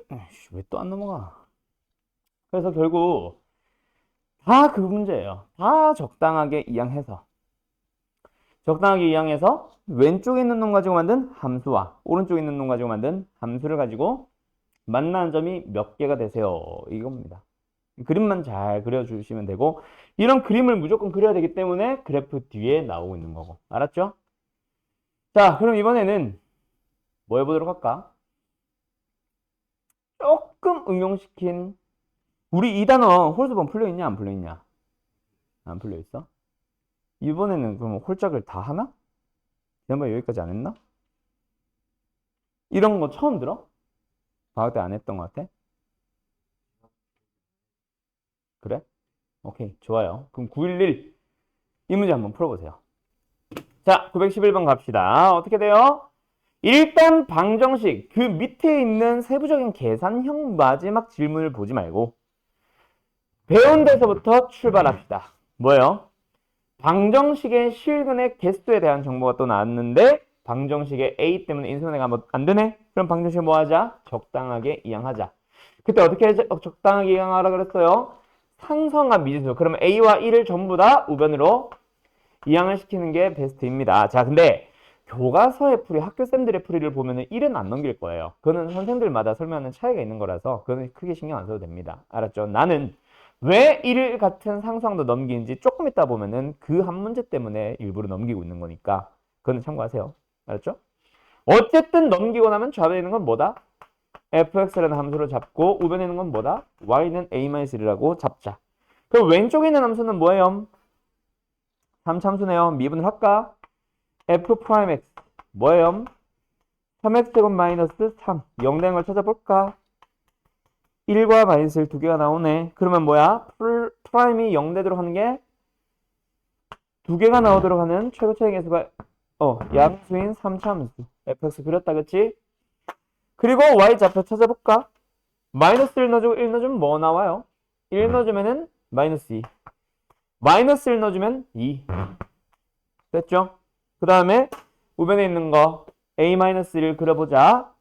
왜 또 안 넘어가? 그래서 결국 다 그 문제예요. 다 적당하게 이항해서 왼쪽에 있는 놈 가지고 만든 함수와 오른쪽에 있는 놈 가지고 만든 함수를 가지고 만나는 점이 몇 개가 되세요. 이겁니다. 그림만 잘 그려주시면 되고 이런 그림을 무조건 그려야 되기 때문에 그래프 뒤에 나오고 있는 거고. 알았죠? 자, 그럼 이번에는 뭐 해보도록 할까? 조금 응용시킨 우리 이 단어 홀수번 풀려있냐 안 풀려있냐? 안 풀려있어? 이번에는 그럼 홀짝을 다 하나? 지난번에 여기까지 안 했나? 이런 거 처음 들어? 방학 때 안 했던 것 같아? 그래? 오케이, 좋아요. 그럼 911 이 문제 한번 풀어보세요. 자, 911번 갑시다. 어떻게 돼요? 일단 방정식 그 밑에 있는 세부적인 계산형 마지막 질문을 보지 말고 배운 데서부터 출발합시다. 뭐예요? 방정식의 실근의 개수에 대한 정보가 또 나왔는데 방정식의 a 때문에 인수분해가 안 되네? 그럼 방정식 뭐 하자? 적당하게 이항하자. 그때 어떻게 적당하게 이항하라 그랬어요? 상성합 미지수. 그러면 a와 1을 전부 다 우변으로 이항을 시키는 게 베스트입니다. 자, 근데 교과서의 풀이, 학교쌤들의 풀이를 보면은 1은 안 넘길 거예요. 그거는 선생들마다 설명하는 차이가 있는 거라서 그거는 크게 신경 안 써도 됩니다. 알았죠? 나는 왜 1 같은 상수항도 넘기는지 조금 있다 보면은 그 한 문제 때문에 일부러 넘기고 있는 거니까 그거는 참고하세요. 알았죠? 어쨌든 넘기고 나면 좌변에 있는 건 뭐다? fx라는 함수로 잡고 우변에 있는 건 뭐다? y는 a-1이라고 잡자. 그럼 왼쪽에 있는 함수는 뭐예요? 3참수네요. 미분을 할까? f'x 뭐예요? 3x제곱 마이너스 3 0 된 걸 찾아볼까? 1과 마이너스 1 두 개가 나오네. 그러면 뭐야? 프라임이 0 되도록 하는 게 두 개가 나오도록 하는 최고차의 계수가 양수인 3차함수 fx 그렸다, 그치? 그리고 y좌표 찾아볼까? 마이너스 1 넣어주고 1 넣어주면 뭐 나와요? 1 넣어주면은 마이너스 2 마이너스 1 넣어주면 2 됐죠? 그 다음에 우변에 있는 거 a-1을 그려보자.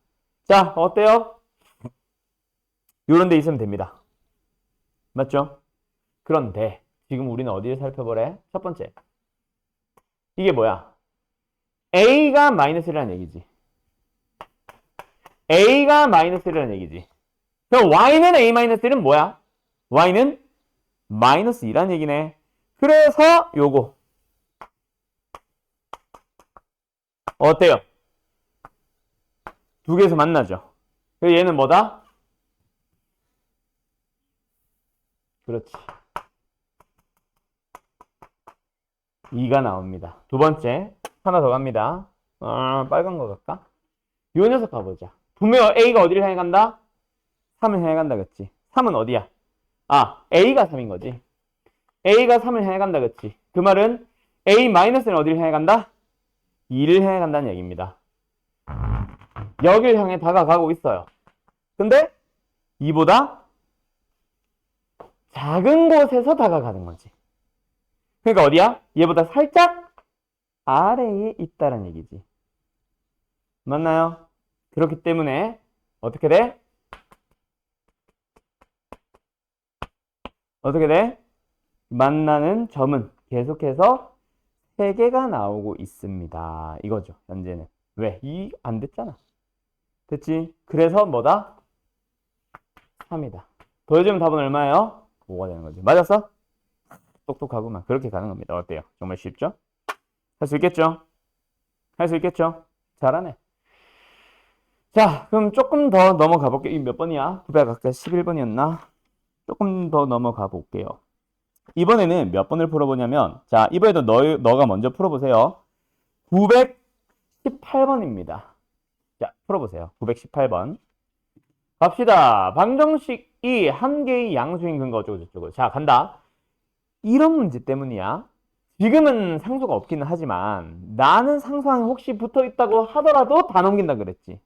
자, 어때요? 요런 데 있으면 됩니다. 맞죠? 그런데 지금 우리는 어디를 살펴보래? 첫 번째, 이게 뭐야? a가 마이너스1이라는 얘기지. a가 마이너스1이라는 얘기지. 그럼 y는 a-1은 뭐야? y는 마이너스 2라는 얘기네. 그래서 요거 어때요? 두 개에서 만나죠. 그래서 얘는 뭐다? 그렇지. 2가 나옵니다. 두 번째. 하나 더 갑니다. 빨간 거 갈까? 요 녀석 가보자. 분명 A가 어디를 향해 간다? 3을 향해 간다, 그치? 3은 어디야? A가 3인 거지. A가 3을 향해 간다, 그치? 그 말은 A-는 어디를 향해 간다? 2를 향해 간다는 얘기입니다. 여길 향해 다가가고 있어요. 근데 이보다 작은 곳에서 다가가는 거지. 그러니까 어디야? 얘보다 살짝 아래에 있다는 얘기지. 맞나요? 그렇기 때문에 어떻게 돼? 어떻게 돼? 만나는 점은 계속해서 3개가 나오고 있습니다. 이거죠, 현재는. 왜? 안 됐잖아. 됐지? 그래서 뭐다? 3이다. 더해주면 답은 얼마예요? 5가 되는 거지. 맞았어? 똑똑하구만. 그렇게 가는 겁니다. 어때요? 정말 쉽죠? 할 수 있겠죠? 할 수 있겠죠? 잘하네. 자, 그럼 조금 더 넘어가 볼게요. 이 몇 번이야? 911번이었나? 조금 더 넘어가 볼게요. 이번에는 몇 번을 풀어보냐면, 자, 이번에도 너가 먼저 풀어보세요. 918번입니다. 자, 풀어보세요. 918번. 갑시다. 방정식이 한 개의 양수인 근거 어쩌고저쩌고. 자, 간다. 이런 문제 때문이야. 지금은 상수가 없기는 하지만 나는 상수항에 혹시 붙어있다고 하더라도 다 넘긴다 그랬지.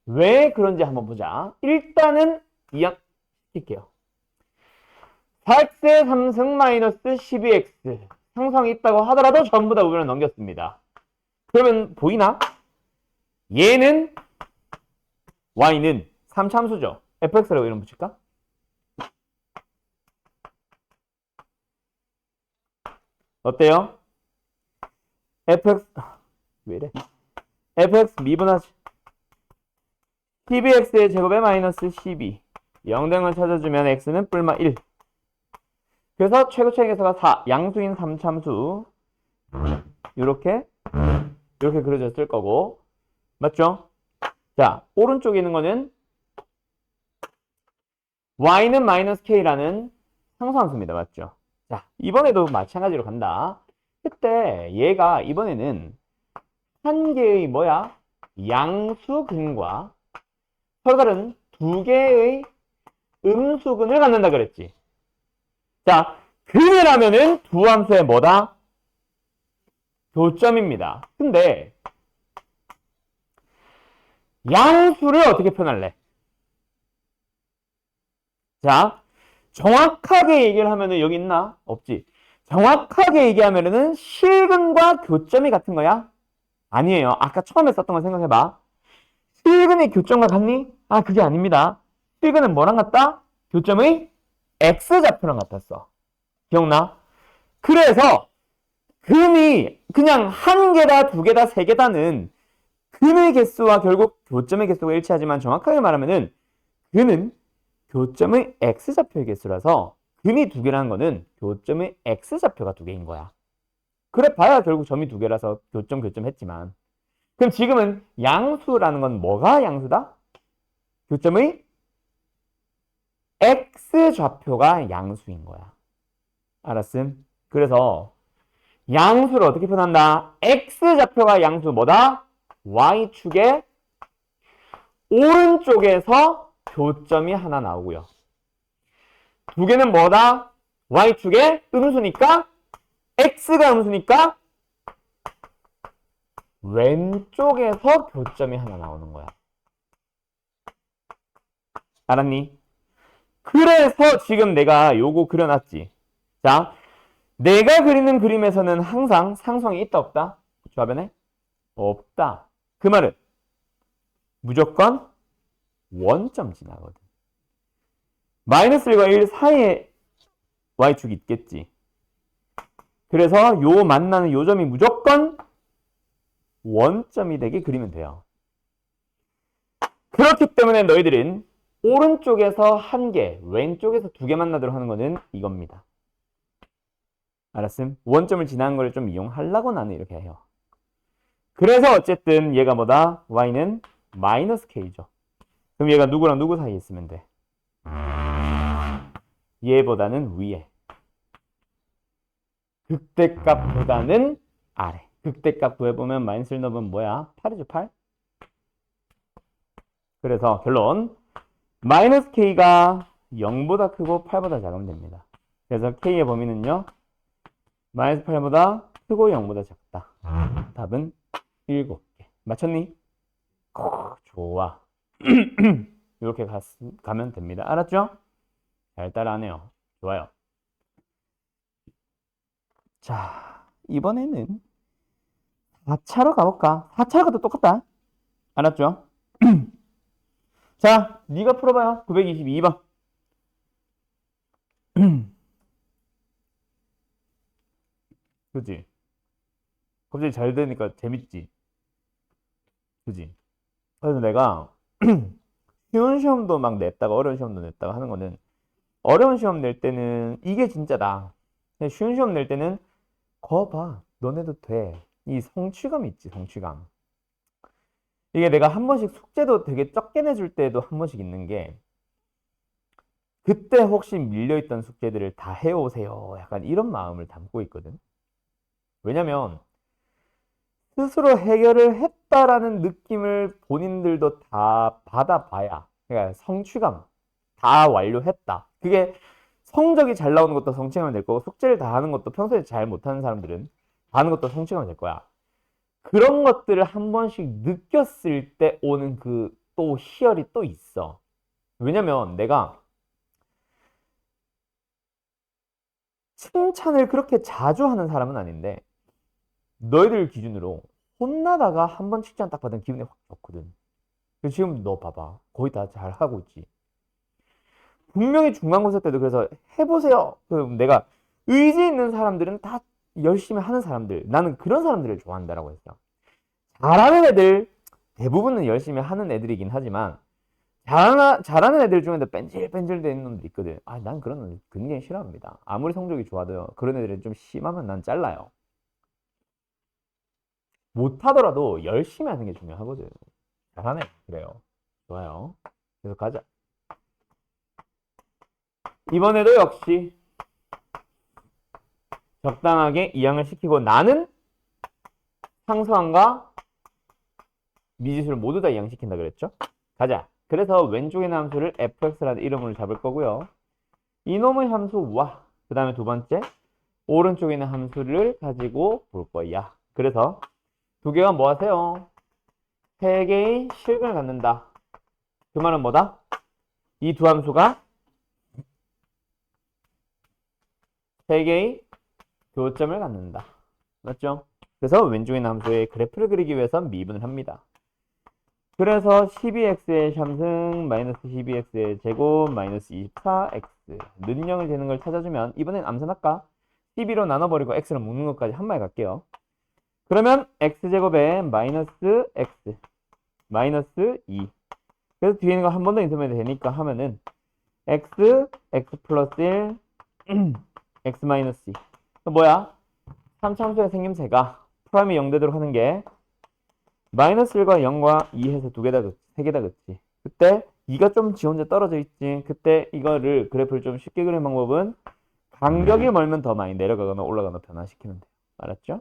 왜 그런지 한번 보자. 일단은 이양 시킬게요. 4x의 3승 마이너스 12x 상수항이 있다고 하더라도 전부 다 우변을 넘겼습니다. 그러면 보이나? 얘는 y는 3참수죠. fx라고 이름 붙일까? 어때요? fx 왜 이래? fx 미분하지 12x의 제곱에 마이너스 12 0등을 찾아주면 x는 뿔마 1 그래서 최고차의 개수가 4 양수인 3참수 요렇게 그려졌을 거고 맞죠? 자 오른쪽에 있는 거는 y는 마이너스 k라는 상수함수입니다. 맞죠? 자, 이번에도 마찬가지로 간다. 그때 얘가 이번에는 한 개의 뭐야? 양수근과 서로 다른 두 개의 음수근을 갖는다 그랬지. 자, 근이라면은 두 함수의 뭐다? 교점입니다. 근데 양수를 어떻게 표현할래? 자, 정확하게 얘기를 하면은 여기 있나? 없지. 정확하게 얘기하면은 실근과 교점이 같은 거야? 아니에요. 아까 처음에 썼던 거 생각해봐. 실근의 교점과 같니? 그게 아닙니다. 실근은 뭐랑 같다? 교점의 x좌표랑 같았어. 기억나? 그래서 근이 그냥 한 개다, 두 개다, 세 개다는 근의 개수와 결국 교점의 개수가 일치하지만 정확하게 말하면은 근은 교점의 x좌표의 개수라서 근이 두 개라는 거는 교점의 x좌표가 두 개인 거야. 그래 봐야 결국 점이 두 개라서 교점 했지만 그럼 지금은 양수라는 건 뭐가 양수다? 교점의 x좌표가 양수인 거야. 알았음? 그래서 양수를 어떻게 표현한다? x좌표가 양수 뭐다? y축의 오른쪽에서 교점이 하나 나오고요. 두 개는 뭐다? y축의 음수니까 x가 음수니까 왼쪽에서 교점이 하나 나오는 거야. 알았니? 그래서 지금 내가 요거 그려놨지. 자, 내가 그리는 그림에서는 항상 상수항이 있다 없다? 좌변에? 없다. 그 말은 무조건 원점 지나거든. 마이너스 1과 1 사이에 y축이 있겠지. 그래서 요 만나는 요 점이 무조건 원점이 되게 그리면 돼요. 그렇기 때문에 너희들은 오른쪽에서 한 개, 왼쪽에서 두 개 만나도록 하는 거는 이겁니다. 알았음? 원점을 지나는 걸 좀 이용하려고 나는 이렇게 해요. 그래서 어쨌든 얘가 뭐다? y는 마이너스 k죠. 그럼 얘가 누구랑 누구 사이에 있으면 돼? 얘보다는 위에. 극대값보다는 아래. 극대값 구해보면 마이너스 1 넣으면 뭐야? 8이죠, 8? 그래서 결론. 마이너스 k가 0보다 크고 8보다 작으면 됩니다. 그래서 k의 범위는요. 마이너스 8보다 크고 0보다 작다. 답은 7개. 맞췄니? 좋아. 이렇게 가면 됩니다. 알았죠? 잘 따라하네요. 좋아요. 자, 이번에는 4차로 가볼까? 4차로도 똑같다. 알았죠? 자, 네가 풀어봐요. 922번. 그지? 갑자기 잘 되니까 재밌지? 그지? 그래서 내가 쉬운 시험도 막 냈다가 어려운 시험도 냈다가 하는 거는 어려운 시험 낼 때는 이게 진짜다. 쉬운 시험 낼 때는 거 봐. 너네도 돼. 이 성취감 있지, 성취감. 이게 내가 한 번씩 숙제도 되게 적게 내줄 때도 한 번씩 있는 게 그때 혹시 밀려있던 숙제들을 다 해오세요. 약간 이런 마음을 담고 있거든. 왜냐면 스스로 해결을 했다라는 느낌을 본인들도 다 받아봐야, 그러니까 성취감, 다 완료했다. 그게 성적이 잘 나오는 것도 성취감이 될 거고 숙제를 다 하는 것도 평소에 잘 못하는 사람들은 다 하는 것도 성취감이 될 거야. 그런 것들을 한 번씩 느꼈을 때 오는 그 또 희열이 또 있어. 왜냐면 내가 칭찬을 그렇게 자주 하는 사람은 아닌데 너희들 기준으로 혼나다가 한 번 칭찬 딱 받으면 기분이 확 좋거든. 지금 너 봐봐. 거의 다 잘하고 있지. 분명히 중간고사 때도 그래서 해보세요. 그럼 내가 의지 있는 사람들은 다 열심히 하는 사람들. 나는 그런 사람들을 좋아한다라고 했어. 잘하는 애들, 대부분은 열심히 하는 애들이긴 하지만 잘하는 애들 중에도 뺀질뺀질 되는 놈들 있거든. 아, 난 그런 놈들 굉장히 싫어합니다. 아무리 성적이 좋아도요. 그런 애들은 좀 심하면 난 잘라요. 못하더라도 열심히 하는 게 중요하거든. 잘하네. 그래요. 좋아요. 계속 가자. 이번에도 역시 적당하게 이항을 시키고 나는 상수항과 미지수를 모두 다 이항시킨다 그랬죠? 가자. 그래서 왼쪽에 있는 함수를 fx라는 이름으로 잡을 거고요. 이놈의 함수와 그 다음에 두 번째 오른쪽에 있는 함수를 가지고 볼 거야. 그래서 두 개가 뭐 하세요? 세 개의 실근을 갖는다. 그 말은 뭐다? 이 두 함수가 세 개의 교점을 갖는다. 맞죠? 그래서 왼쪽에 있는 함수의 그래프를 그리기 위해서 미분을 합니다. 그래서 12x의 함승 마이너스 12x의 제곱 마이너스 24x 는 0을 되는 걸 찾아주면 이번엔 암산할까? 12로 나눠버리고 x를 묶는 것까지 한 마리 갈게요. 그러면 x제곱에 마이너스 x 마이너스 2 그래서 뒤에 있는 거 한 번 더 인수하면 되니까 하면은 x 플러스 1 x 마이너스 2 뭐야? 3참수의 생김새가 프라임이 0 되도록 하는 게 마이너스 1과 0과 2 해서 두 개 다 긋지, 세 개 다 긋지. 그때 2가 좀 지 혼자 떨어져 있지. 그때 이거를 그래프를 좀 쉽게 그리는 방법은 간격이 멀면 더 많이 내려가거나 올라가거나 변화시키면 돼요. 알았죠?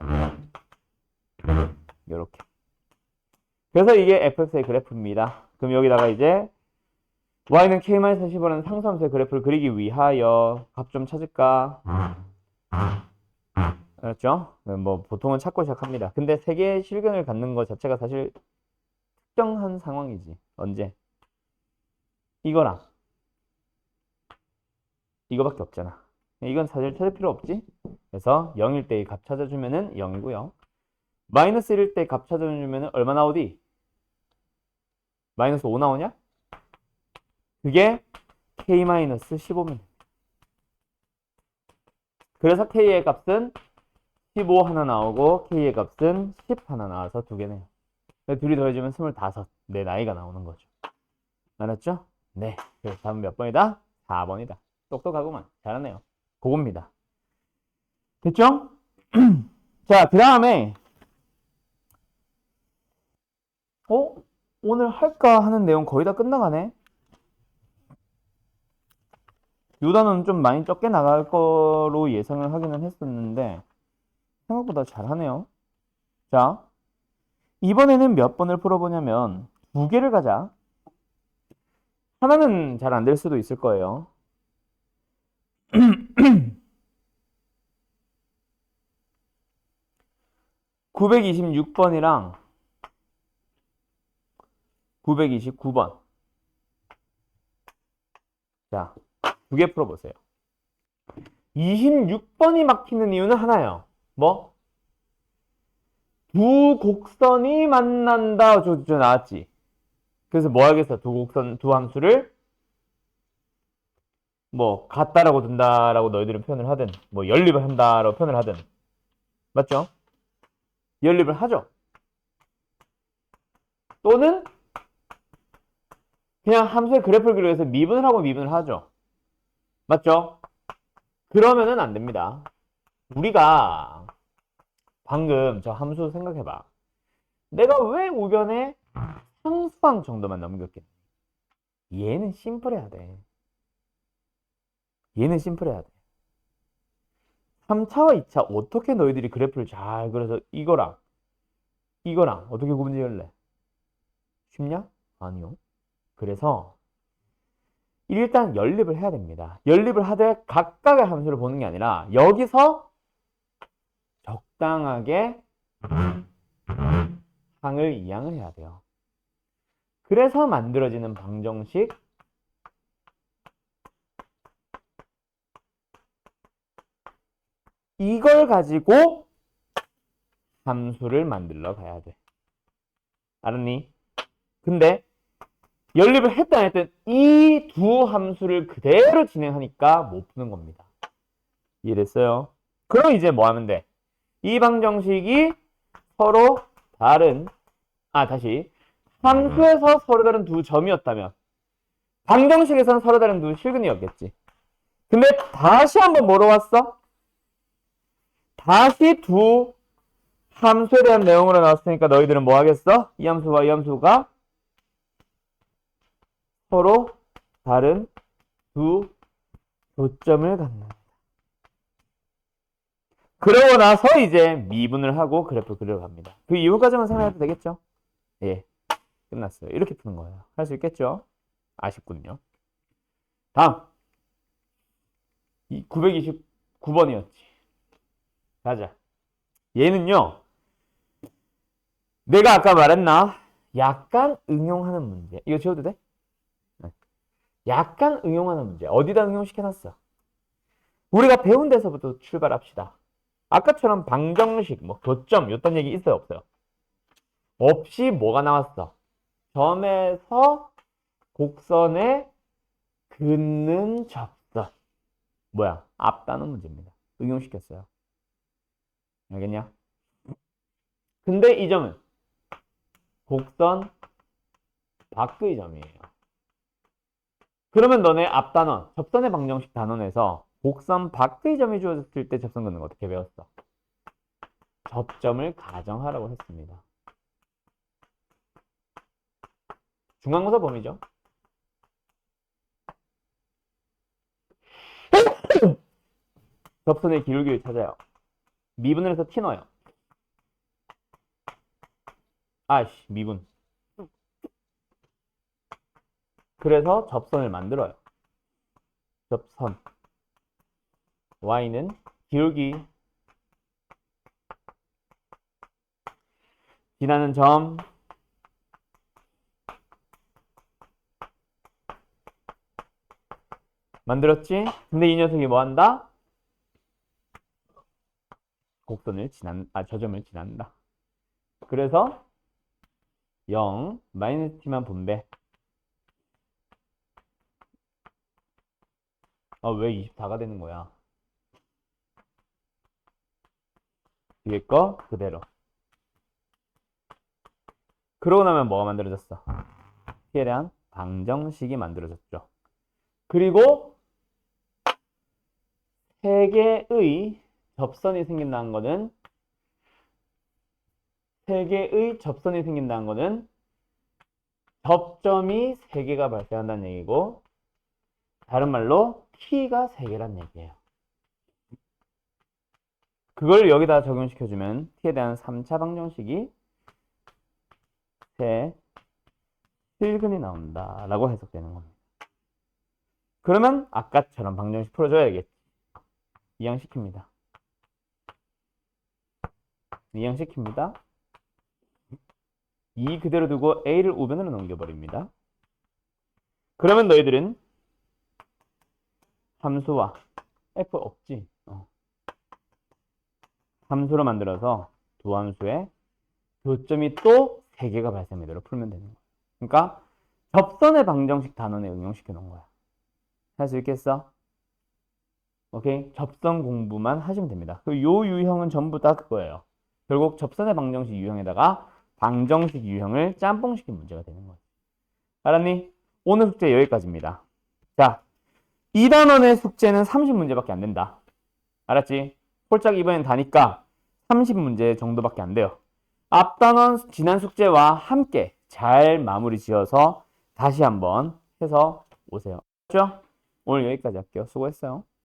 요렇게. 그래서 이게 fx의 그래프입니다. 그럼 여기다가 이제 y는 k-15라는 상수함수의 그래프를 그리기 위하여 값 좀 찾을까? 알았죠? 뭐 보통은 찾고 시작합니다. 근데 세 개의 실근을 갖는 것 자체가 사실 특정한 상황이지. 언제? 이거랑 이거밖에 없잖아. 이건 사실 찾을 필요 없지. 그래서 0일 때의 값 찾아주면은 0이고요. 마이너스 1일 때 값 찾아주면은 얼마 나오디? 마이너스 5 나오냐? 그게 k-15면 그래서 k의 값은 15 하나 나오고 k의 값은 10 하나 나와서 두 개네요. 둘이 더해주면 25. 내 나이가 나오는 거죠. 알았죠? 네. 그래서 답은 몇 번이다? 4번이다. 똑똑하구만. 잘하네요. 그겁니다. 됐죠? 자, 그 다음에 오늘 할까 하는 내용 거의 다 끝나가네. 요 단어는 좀 많이 적게 나갈 거로 예상을 하기는 했었는데 생각보다 잘하네요. 자, 이번에는 몇 번을 풀어보냐면 두 개를 가자. 하나는 잘 안 될 수도 있을 거예요. 926번이랑 929번. 자, 두 개 풀어보세요. 26번이 막히는 이유는 하나예요. 뭐? 두 곡선이 만난다. 저 나왔지. 그래서 뭐 하겠어? 두 곡선, 두 함수를 뭐 같다라고 둔다라고 너희들은 표현을 하든 뭐 연립을 한다라고 표현을 하든 맞죠? 연립을 하죠. 또는 그냥 함수의 그래프를 그려서 미분을 하고 미분을 하죠. 맞죠? 그러면은 안 됩니다. 우리가 방금 저 함수 생각해봐. 내가 왜 우변에 상수항 정도만 넘겼겠니? 얘는 심플해야 돼. 얘는 심플해야 돼. 3차와 2차 어떻게 너희들이 그래프를 잘 그려서 이거랑 어떻게 구분지을래? 쉽냐? 아니요. 그래서 일단 연립을 해야 됩니다. 연립을 하되 각각의 함수를 보는 게 아니라 여기서 적당하게 항을 이항을 해야 돼요. 그래서 만들어지는 방정식 이걸 가지고 함수를 만들러 가야 돼. 알았니? 근데 연립을 했다 안 했든 이 두 함수를 그대로 진행하니까 못 푸는 겁니다. 이해됐어요? 그럼 이제 뭐 하면 돼? 이 방정식이 서로 다른 다시 함수에서 서로 다른 두 점이었다면 방정식에서는 서로 다른 두 실근이었겠지. 근데 다시 한번 뭐로 왔어? 다시 두 함수에 대한 내용으로 나왔으니까 너희들은 뭐 하겠어? 이 함수와 이 함수가 서로 다른 두 교점을 갖는다. 그러고 나서 이제 미분을 하고 그래프 그려갑니다. 그 이후까지만 생각해도 되겠죠? 예, 끝났어요. 이렇게 푸는 거예요. 할 수 있겠죠? 아쉽군요. 다음 929번이었지. 가자. 얘는요. 내가 아까 말했나? 약간 응용하는 문제. 이거 지워도 돼? 네. 약간 응용하는 문제. 어디다 응용시켜놨어? 우리가 배운 데서부터 출발합시다. 아까처럼 방정식, 뭐 교점, 요딴 얘기 있어요, 없어요? 없이 뭐가 나왔어? 점에서 곡선에 긋는 접선. 뭐야? 앞단원 문제입니다. 응용시켰어요. 알겠냐? 근데 이 점은 곡선 밖의 점이에요. 그러면 너네 앞단원, 접선의 방정식 단원에서 곡선 밖의 점이 주어졌을 때 접선 긋는 거 어떻게 배웠어? 접점을 가정하라고 했습니다. 중간고사 범위죠. 접선의 기울기를 찾아요. 미분을 해서 t 넣어요. 아이씨, 미분. 그래서 접선을 만들어요. 접선. y는 기울기. 지나는 점. 만들었지? 근데 이 녀석이 뭐 한다? 곡선을 저 점을 지난다. 그래서 0, 마이너스 t만 분배. 왜 24가 되는 거야? 뒤에 거 그대로. 그러고 나면 뭐가 만들어졌어? t에 대한 방정식이 만들어졌죠. 그리고 세 개의 접선이 생긴다는 거는 접점이 3개가 발생한다는 얘기고 다른 말로 t가 3개란 얘기예요. 그걸 여기다 적용시켜주면 t에 대한 3차 방정식이 새 실근이 나온다라고 해석되는 겁니다. 그러면 아까처럼 방정식 풀어줘야겠지. 이항시킵니다. 이항시킵니다. 2 그대로 두고 a를 우변으로 넘겨버립니다. 그러면 너희들은 함수와 f 없지. 함수로 만들어서 두 함수의 교점이 또 3개가 발생하는 대로 풀면 되는 거야. 그러니까 접선의 방정식 단원에 응용시켜 놓은 거야. 할 수 있겠어? 오케이? 접선 공부만 하시면 됩니다. 요 유형은 전부 다 그거예요. 결국 접선의 방정식 유형에다가 방정식 유형을 짬뽕시킨 문제가 되는 거예요. 알았니? 오늘 숙제 여기까지입니다. 자, 2단원의 숙제는 30문제밖에 안 된다. 알았지? 홀짝 이번엔 다니까 30문제 정도밖에 안 돼요. 앞단원 지난 숙제와 함께 잘 마무리 지어서 다시 한번 해서 오세요. 알았죠? 오늘 여기까지 할게요. 수고했어요.